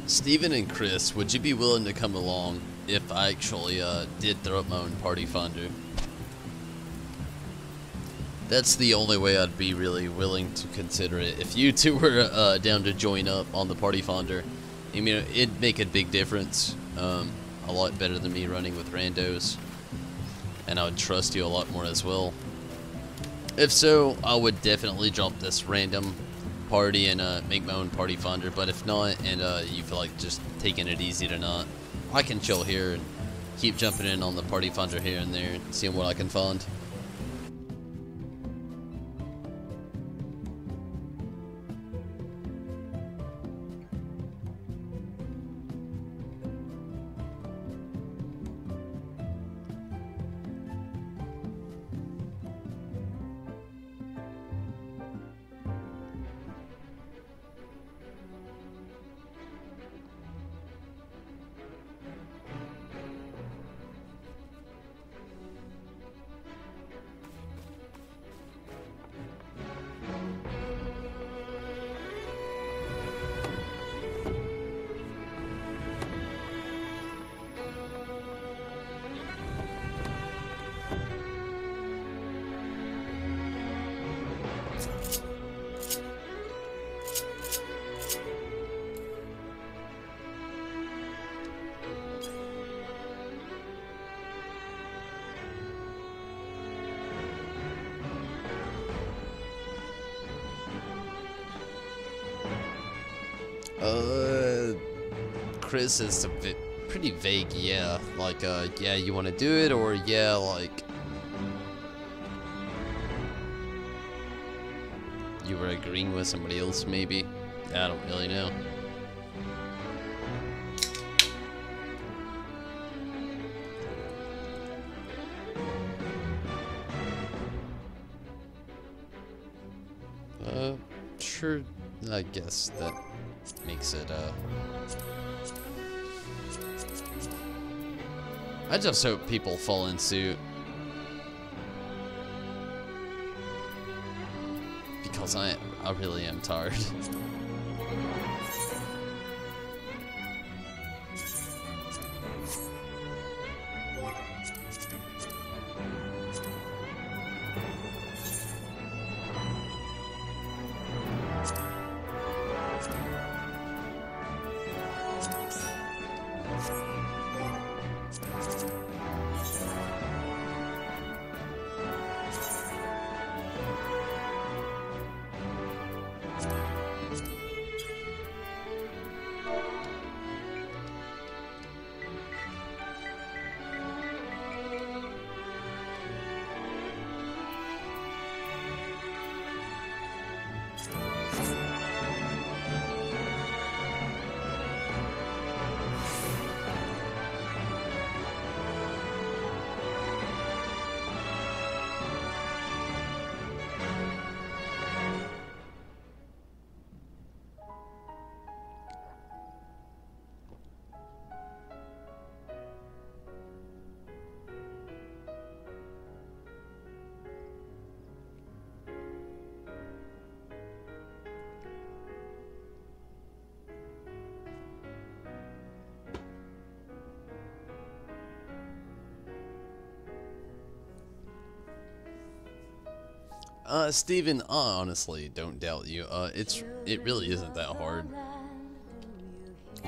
Steven and Chris, would you be willing to come along if I actually did throw up my own party finder? That's the only way I'd be really willing to consider it. If you two were down to join up on the party finder, I mean, it'd make a big difference. A lot better than me running with randos. And I would trust you a lot more as well. If so, I would definitely drop this random party and make my own party finder. But if not, and you feel like just taking it easy tonight, I can chill here and keep jumping in on the party finder here and there and seeing what I can find. Chris is a bit pretty vague, yeah. Like, yeah, you want to do it, or yeah, like, you were agreeing with somebody else, maybe. I don't really know. Sure, I guess that makes it, I just hope people fall in suit. Because I really am tired. Steven, I honestly don't doubt you. It really isn't that hard.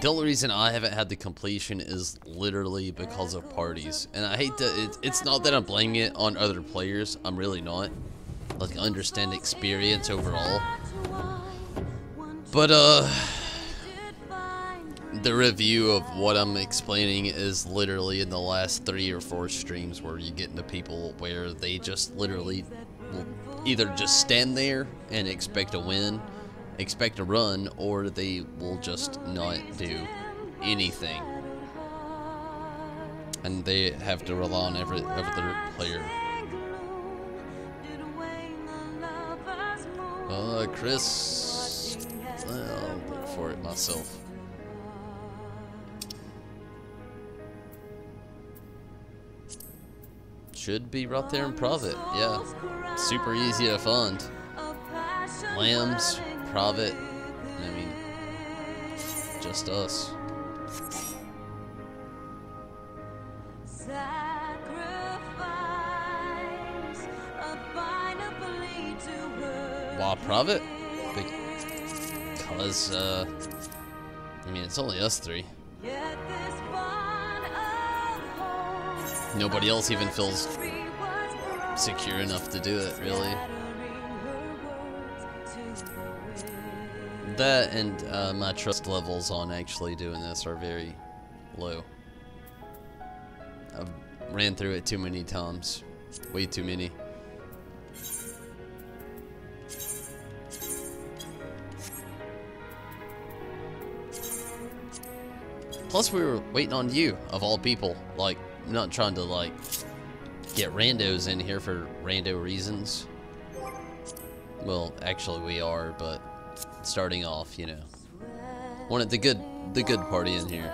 The only reason I haven't had the completion is literally because of parties. And I hate that it's not that I'm blaming it on other players. I'm really not. Like, I understand experience overall. But, the review of what I'm explaining is literally in the last 3 or 4 streams where you get into people where they just literally will either just stand there and expect a win, expect a run, or they will just not do anything. And they have to rely on every other player. Chris, I'll look for it myself. Should be right there in private, yeah. Super easy to find. Lambs, private, I mean, just us. Why private? Because, I mean, it's only us 3. Nobody else even feels secure enough to do it, really. That and my trust levels on actually doing this are very low. I've ran through it too many times. Way too many. Plus we were waiting on you, of all people. Like, I'm not trying to, like, get randos in here for rando reasons. Well, actually we are, but starting off, you know. Wanted the good party in here.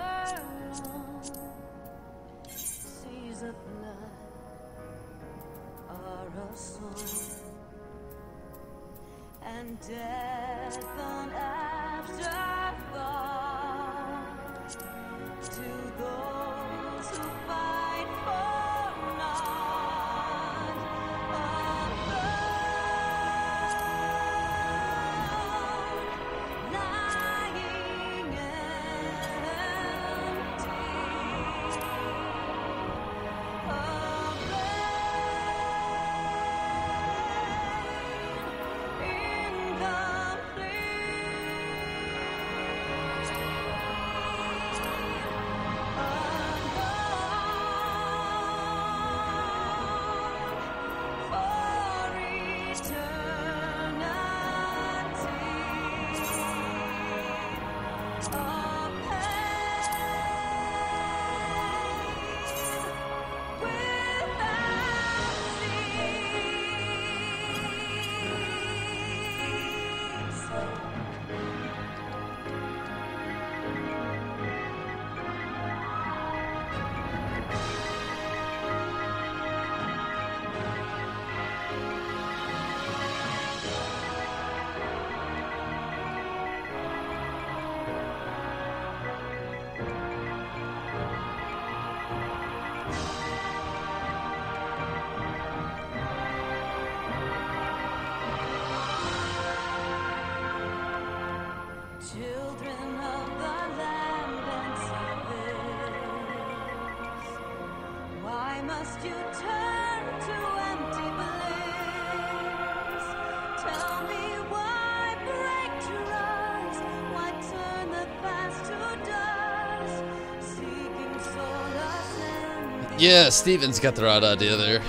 you turn to empty bliss. Tell me why break trust, why turn the past to dust, seeking solace in Yeah, Steven's got the right idea there.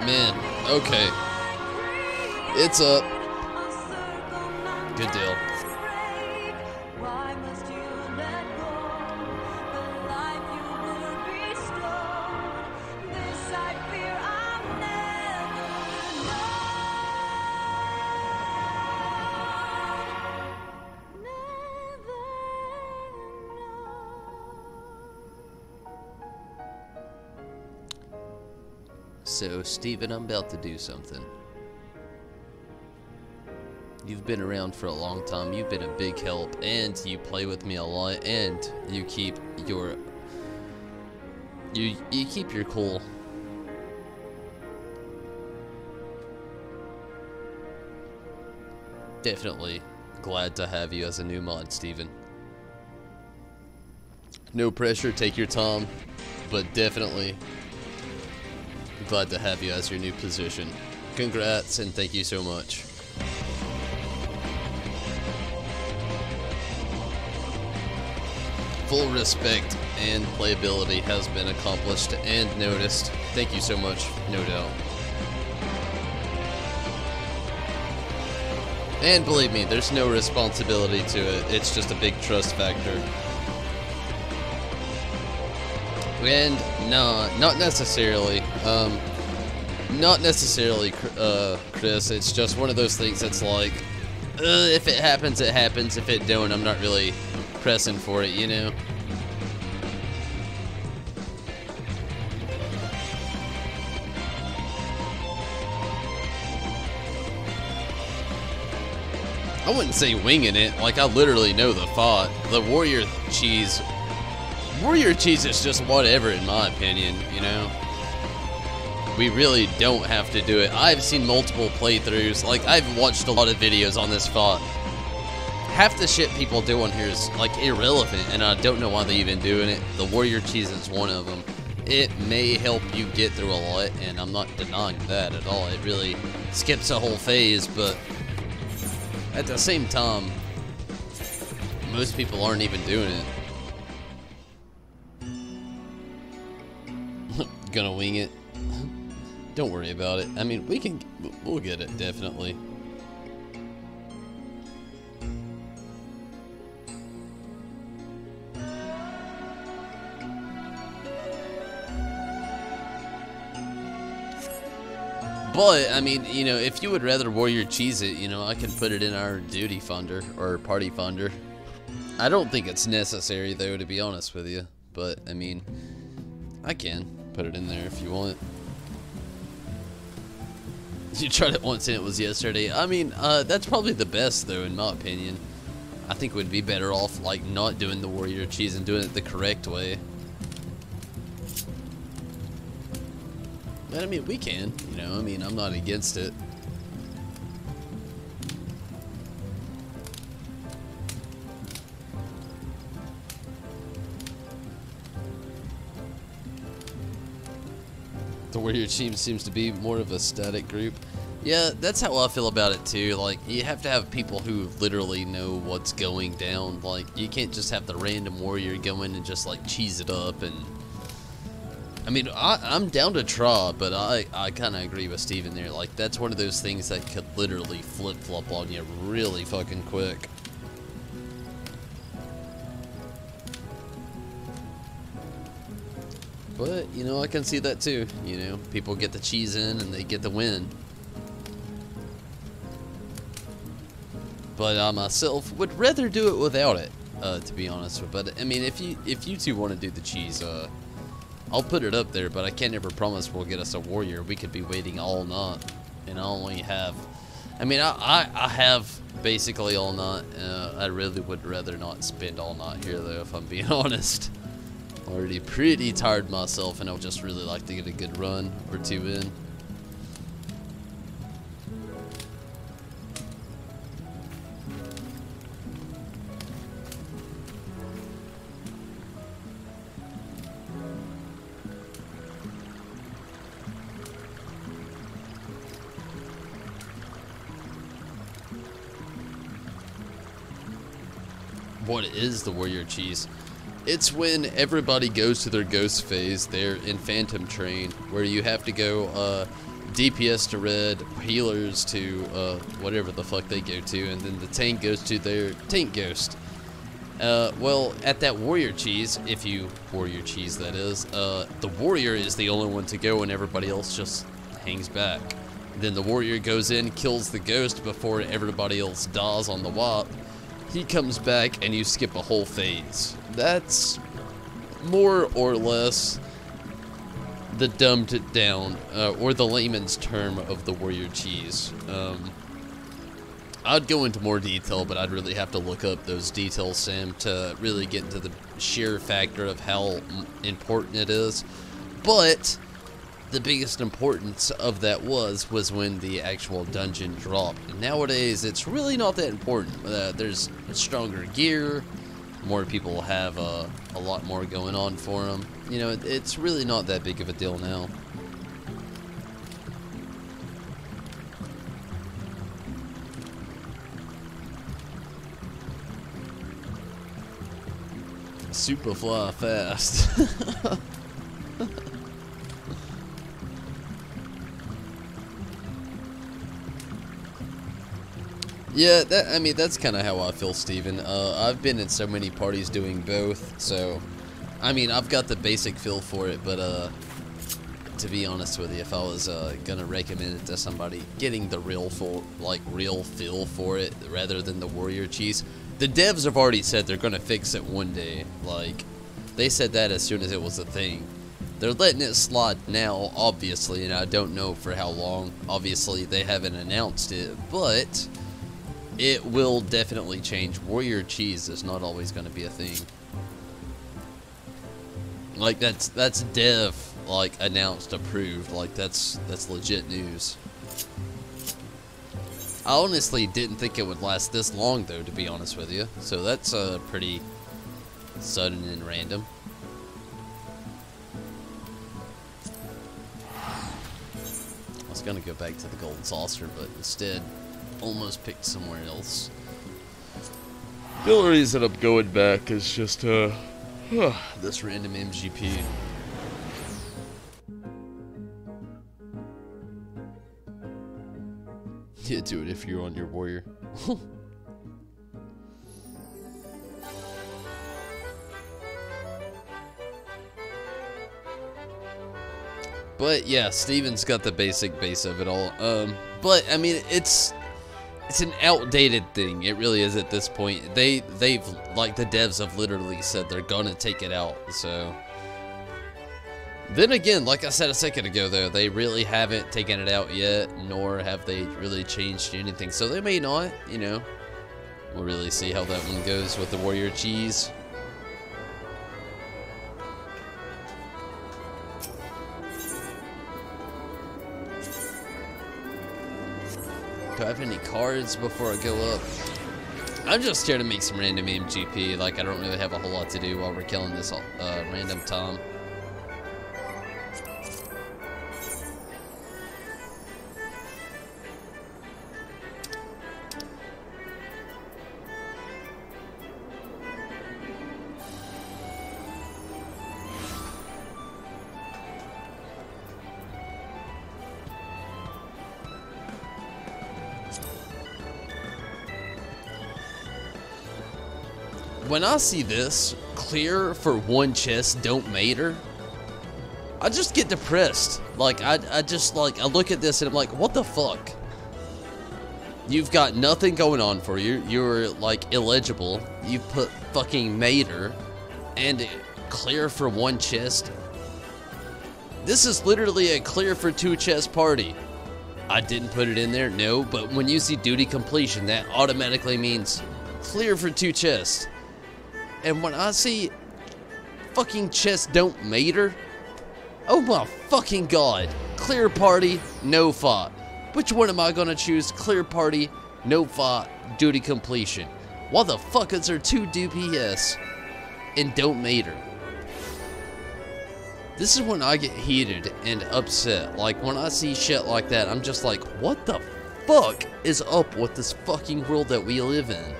Man, okay. It's up. Good deal. Why must you let go the life you were bestowed? This I fear I'll never know. Never know. So, Steven, I'm about to do something. You've been around for a long time, you've been a big help, and you play with me a lot, and you keep your... You keep your cool. Definitely glad to have you as a new mod, Steven. No pressure, take your time, but definitely glad to have you as your new position. Congrats, and thank you so much. Full respect and playability has been accomplished and noticed. Thank you so much, no doubt. And believe me, there's no responsibility to it. It's just a big trust factor. And no, not necessarily. Not necessarily, Chris. It's just one of those things that's like, if it happens, it happens. If it don't, I'm not really pressing for it, you know? I wouldn't say winging it, like I literally know the thought. The warrior cheese is just whatever in my opinion, you know? We really don't have to do it. I've seen multiple playthroughs, like I've watched a lot of videos on this thought. Half the shit people do on here is like irrelevant, and I don't know why they even doing it. The warrior cheese is one of them. It may help you get through a lot, and I'm not denying that at all. It really skips a whole phase, but at the same time, most people aren't even doing it. Gonna wing it. Don't worry about it. I mean, we'll get it, definitely. But, I mean, you know, if you would rather warrior cheese it, you know, I can put it in our duty funder, or party funder. I don't think it's necessary, though, to be honest with you. But, I mean, I can put it in there if you want. You tried it once and it was yesterday. I mean, that's probably the best, though, in my opinion. I think we'd be better off, like, not doing the warrior cheese and doing it the correct way. But, I mean, we can, you know, I mean, I'm not against it. The warrior team seems to be more of a static group. Yeah, that's how I feel about it too. Like, you have to have people who literally know what's going down. Like, you can't just have the random warrior go in and just like cheese it up. And I mean, I'm down to try, but I kind of agree with Steven there. Like, that's one of those things that could literally flip-flop on you really fucking quick. But, you know, I can see that too. You know, people get the cheese in and they get the win. But I myself would rather do it without it, to be honest. But I mean, if you two want to do the cheese, I'll put it up there. But I can't ever promise we'll get us a warrior. We could be waiting all night, and I only have. I mean, I have basically all night. I really would rather not spend all night here, though, if I'm being honest. Already pretty tired myself, and I would just really like to get a good run or two in. what is the warrior cheese? It's when everybody goes to their ghost phase. They're in Phantom Train, where you have to go DPS to red, healers to whatever the fuck they go to, and then the tank goes to their tank ghost. Well, at that warrior cheese, if you warrior cheese that is, the warrior is the only one to go and everybody else just hangs back. Then the warrior goes in, kills the ghost before everybody else dies on the WAP. He comes back and you skip a whole phase. That's more or less the dumbed it down, or the layman's term of the warrior cheese. I'd go into more detail, but I'd really have to look up those details, Sam, to really get into the sheer factor of how important it is. But the biggest importance of that was when the actual dungeon dropped. And nowadays, it's really not that important. There's stronger gear, more people have a lot more going on for them. You know, it's really not that big of a deal now. Super fly fast. Yeah, I mean, that's kind of how I feel, Steven. I've been in so many parties doing both, so, I mean, I've got the basic feel for it, but, to be honest with you, if I was, gonna recommend it to somebody, getting the real feel for it, rather than the warrior cheese. The devs have already said they're gonna fix it one day, like, they said that as soon as it was a thing. They're letting it slide now, obviously, and I don't know for how long. Obviously, they haven't announced it, but it will definitely change. Warrior cheese is not always going to be a thing. Like, that's dev, like, announced, approved. Like, that's legit news. I honestly didn't think it would last this long, though, to be honest with you. So that's pretty sudden and random. I was going to go back to the golden saucer, but instead almost picked somewhere else. The only reason I'm going back is just this random MGP. Yeah, do it if you're on your warrior. But yeah, Steven's got the basic base of it all. But I mean, it's an outdated thing. It really is at this point. They've like, the devs have literally said they're gonna take it out. So then again, like I said a second ago, though, they really haven't taken it out yet, nor have they really changed anything. So they may not, you know. We'll really see how that one goes with the warrior cheese. Do I have any cards before I go up? I'm just here to make some random MGP. Like, I don't really have a whole lot to do while we're killing this random Tom. When I see this, clear for one chest, don't matter, I just get depressed. Like, I look at this and I'm like, what the fuck? You've got nothing going on for you. You're, like, illegible. You put fucking mater and clear for one chest. This is literally a clear for two chest party. I didn't put it in there, no, but when you see duty completion, that automatically means clear for two chests. And when I see fucking chests don't matter, oh my fucking god. Clear party, no fight. Which one am I gonna choose? Clear party, no fight, duty completion. Why the fuck is there two DPS and don't matter? This is when I get heated and upset. Like, when I see shit like that, I'm just like, what the fuck is up with this fucking world that we live in?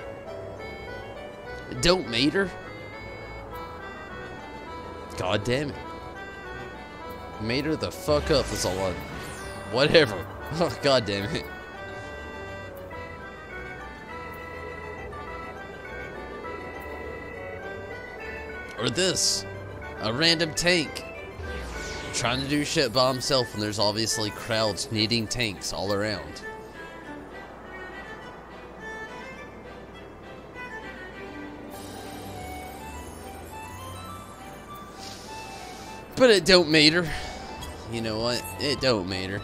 Don't mater? God damn it. Mater the fuck up is all I... Whatever. Oh, god damn it. Or this. A random tank. Trying to do shit by himself when there's obviously crowds needing tanks all around. But it don't matter. You know what? It don't matter.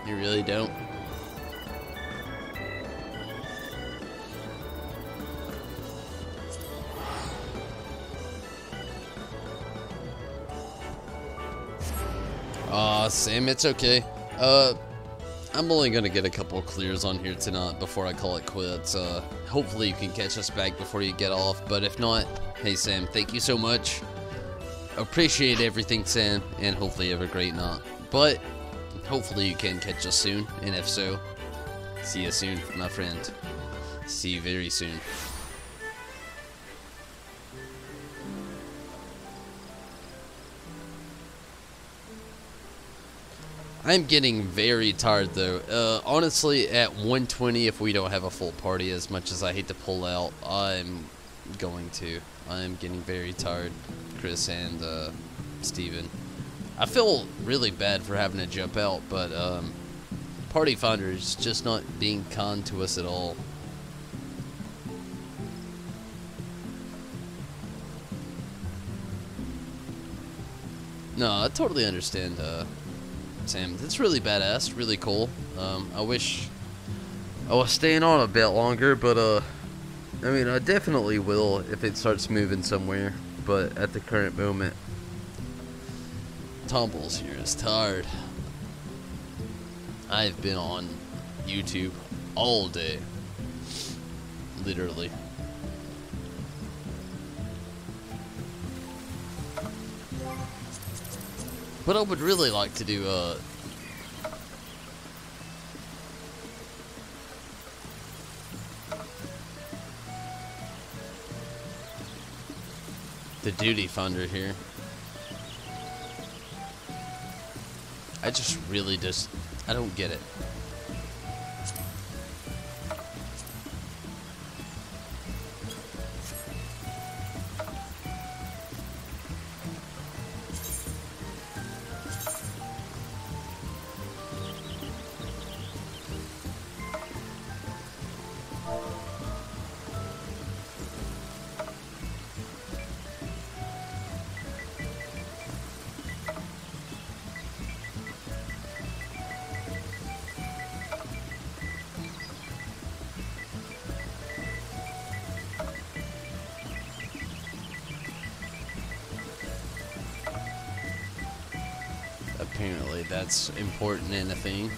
You really don't. Sam, it's okay. I'm only gonna get a couple of clears on here tonight before I call it quits. Hopefully you can catch us back before you get off, but if not, hey Sam, thank you so much. Appreciate everything, Sam, and hopefully you have a great night. But hopefully you can catch us soon, and if so, see you soon, my friend. See you very soon. I'm getting very tired though. Honestly, at 1:20, if we don't have a full party, as much as I hate to pull out, I'm getting very tired, Chris and Steven. I feel really bad for having to jump out, but Party Finder is just not being kind to us at all. No, I totally understand, Sam. That's really badass, really cool. I wish I was staying on a bit longer, but I mean, I definitely will if it starts moving somewhere, but at the current moment, Tumbles here is tired. I've been on YouTube all day, literally. But I would really like to do the duty funder here. I don't get it. Apparently that's important in a thing.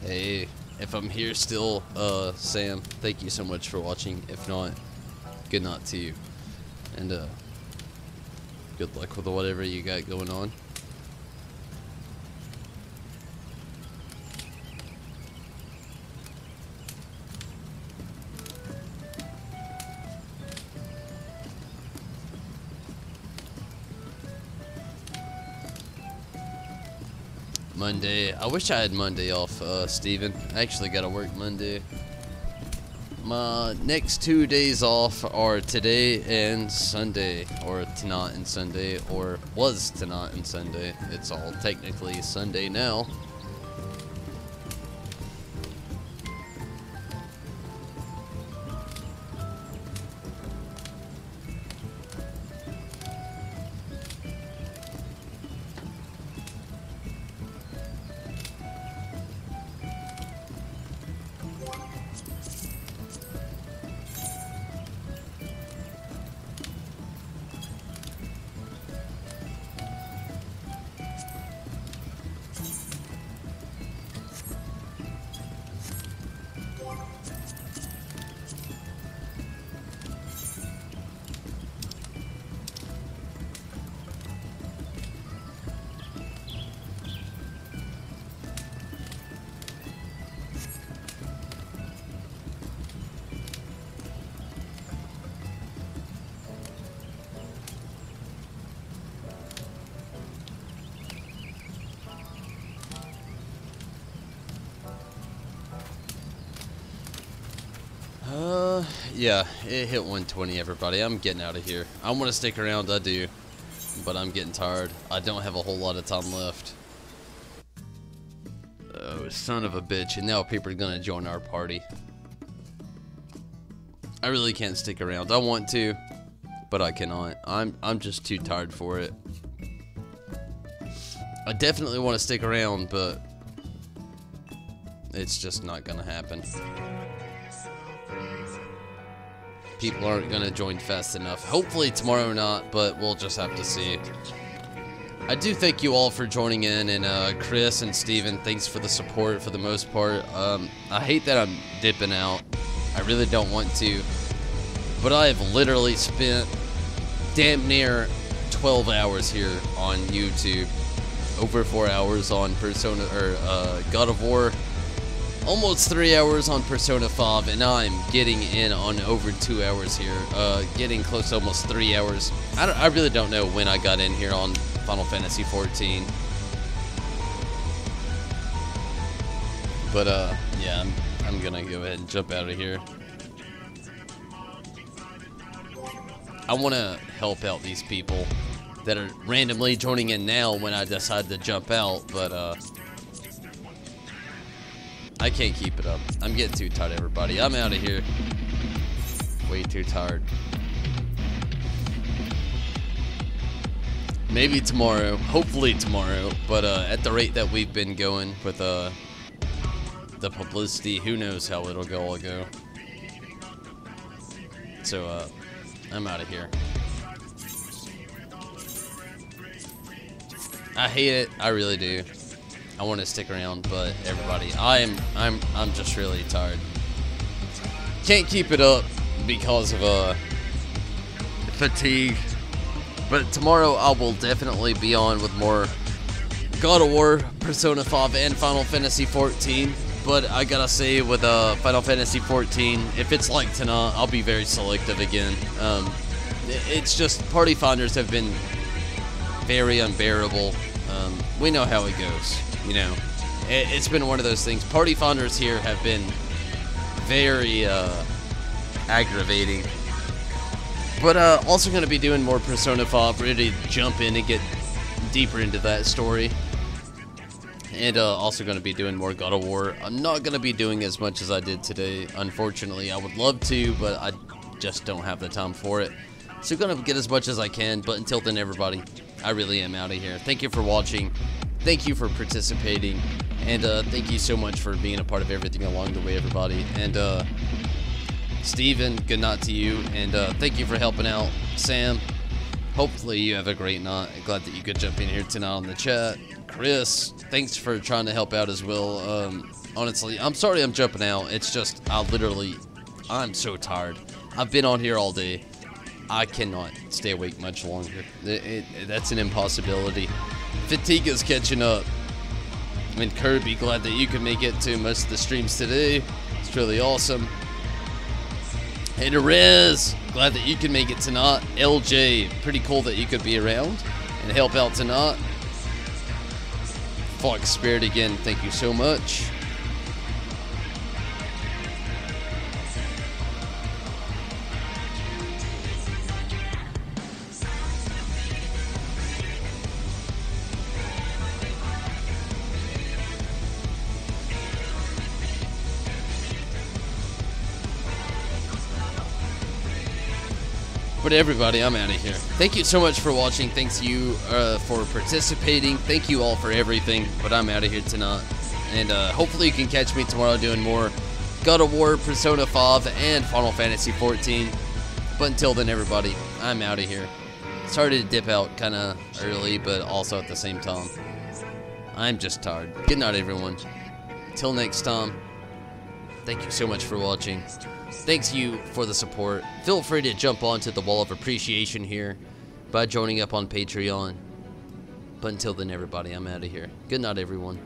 Hey, if I'm here still, Sam, thank you so much for watching. If not, good night to you. And, good luck with whatever you got going on. Monday. I wish I had Monday off, Steven. I actually gotta work Monday. My next 2 days off are today and Sunday, or tonight and Sunday, or was tonight and Sunday. It's all technically Sunday now. Yeah, it hit 120, everybody. I'm getting out of here. I want to stick around, I do. But I'm getting tired. I don't have a whole lot of time left. Oh, son of a bitch. And now people are going to join our party. I really can't stick around. I want to, but I cannot. I'm just too tired for it. I definitely want to stick around, but it's just not going to happen. People aren't going to join fast enough. Hopefully tomorrow not, but we'll just have to see. I do thank you all for joining in, and Chris and Steven, thanks for the support for the most part. I hate that I'm dipping out. I really don't want to, but I have literally spent damn near 12 hours here on YouTube, over 4 hours on Persona or God of War, almost 3 hours on Persona 5, and I'm getting in on over 2 hours here, getting close to almost 3 hours. I really don't know when I got in here on Final Fantasy XIV, but yeah, I'm gonna go ahead and jump out of here. I want to help out these people that are randomly joining in now when I decide to jump out, but I can't keep it up. I'm getting too tired, everybody. I'm out of here. Way too tired. Maybe tomorrow, hopefully tomorrow, but at the rate that we've been going with the publicity, who knows how it'll go. So I'm out of here. I hate it. I really do. I want to stick around, but everybody, I'm just really tired. Can't keep it up because of fatigue. But tomorrow I will definitely be on with more God of War, Persona 5, and Final Fantasy XIV. But I gotta say, with Final Fantasy XIV, if it's like tonight, I'll be very selective again. It's just party finders have been very unbearable. We know how it goes, you know. It's been one of those things. Party finders here have been very aggravating. But also going to be doing more Persona 5, ready to jump in and get deeper into that story. And also going to be doing more God of War. I'm not going to be doing as much as I did today, unfortunately. I would love to, but I just don't have the time for it. So going to get as much as I can, but until then, everybody, I really am out of here. Thank you for watching. Thank you for participating. And thank you so much for being a part of everything along the way, everybody. And Steven, good night to you, and thank you for helping out. Sam, hopefully you have a great night. Glad that you could jump in here tonight on the chat. Chris, thanks for trying to help out as well. Honestly, I'm sorry I'm jumping out. It's just, I'm so tired. I've been on here all day. I cannot stay awake much longer. That's an impossibility. Fatigue is catching up. And Kirby, glad that you could make it to most of the streams today. It's really awesome. And Rez, glad that you can make it tonight. LJ, pretty cool that you could be around and help out tonight. Fox Spirit again, thank you so much. But everybody, I'm out of here. Thank you so much for watching. Thanks you for participating. Thank you all for everything. But I'm out of here tonight. And hopefully you can catch me tomorrow doing more God of War, Persona 5, and Final Fantasy XIV. But until then, everybody, I'm out of here. Sorry to dip out kind of early, but also at the same time, I'm just tired. Good night, everyone. Till next time, thank you so much for watching. Thanks you for the support. Feel free to jump onto the wall of appreciation here by joining up on Patreon. But until then, everybody, I'm out of here. Good night, everyone.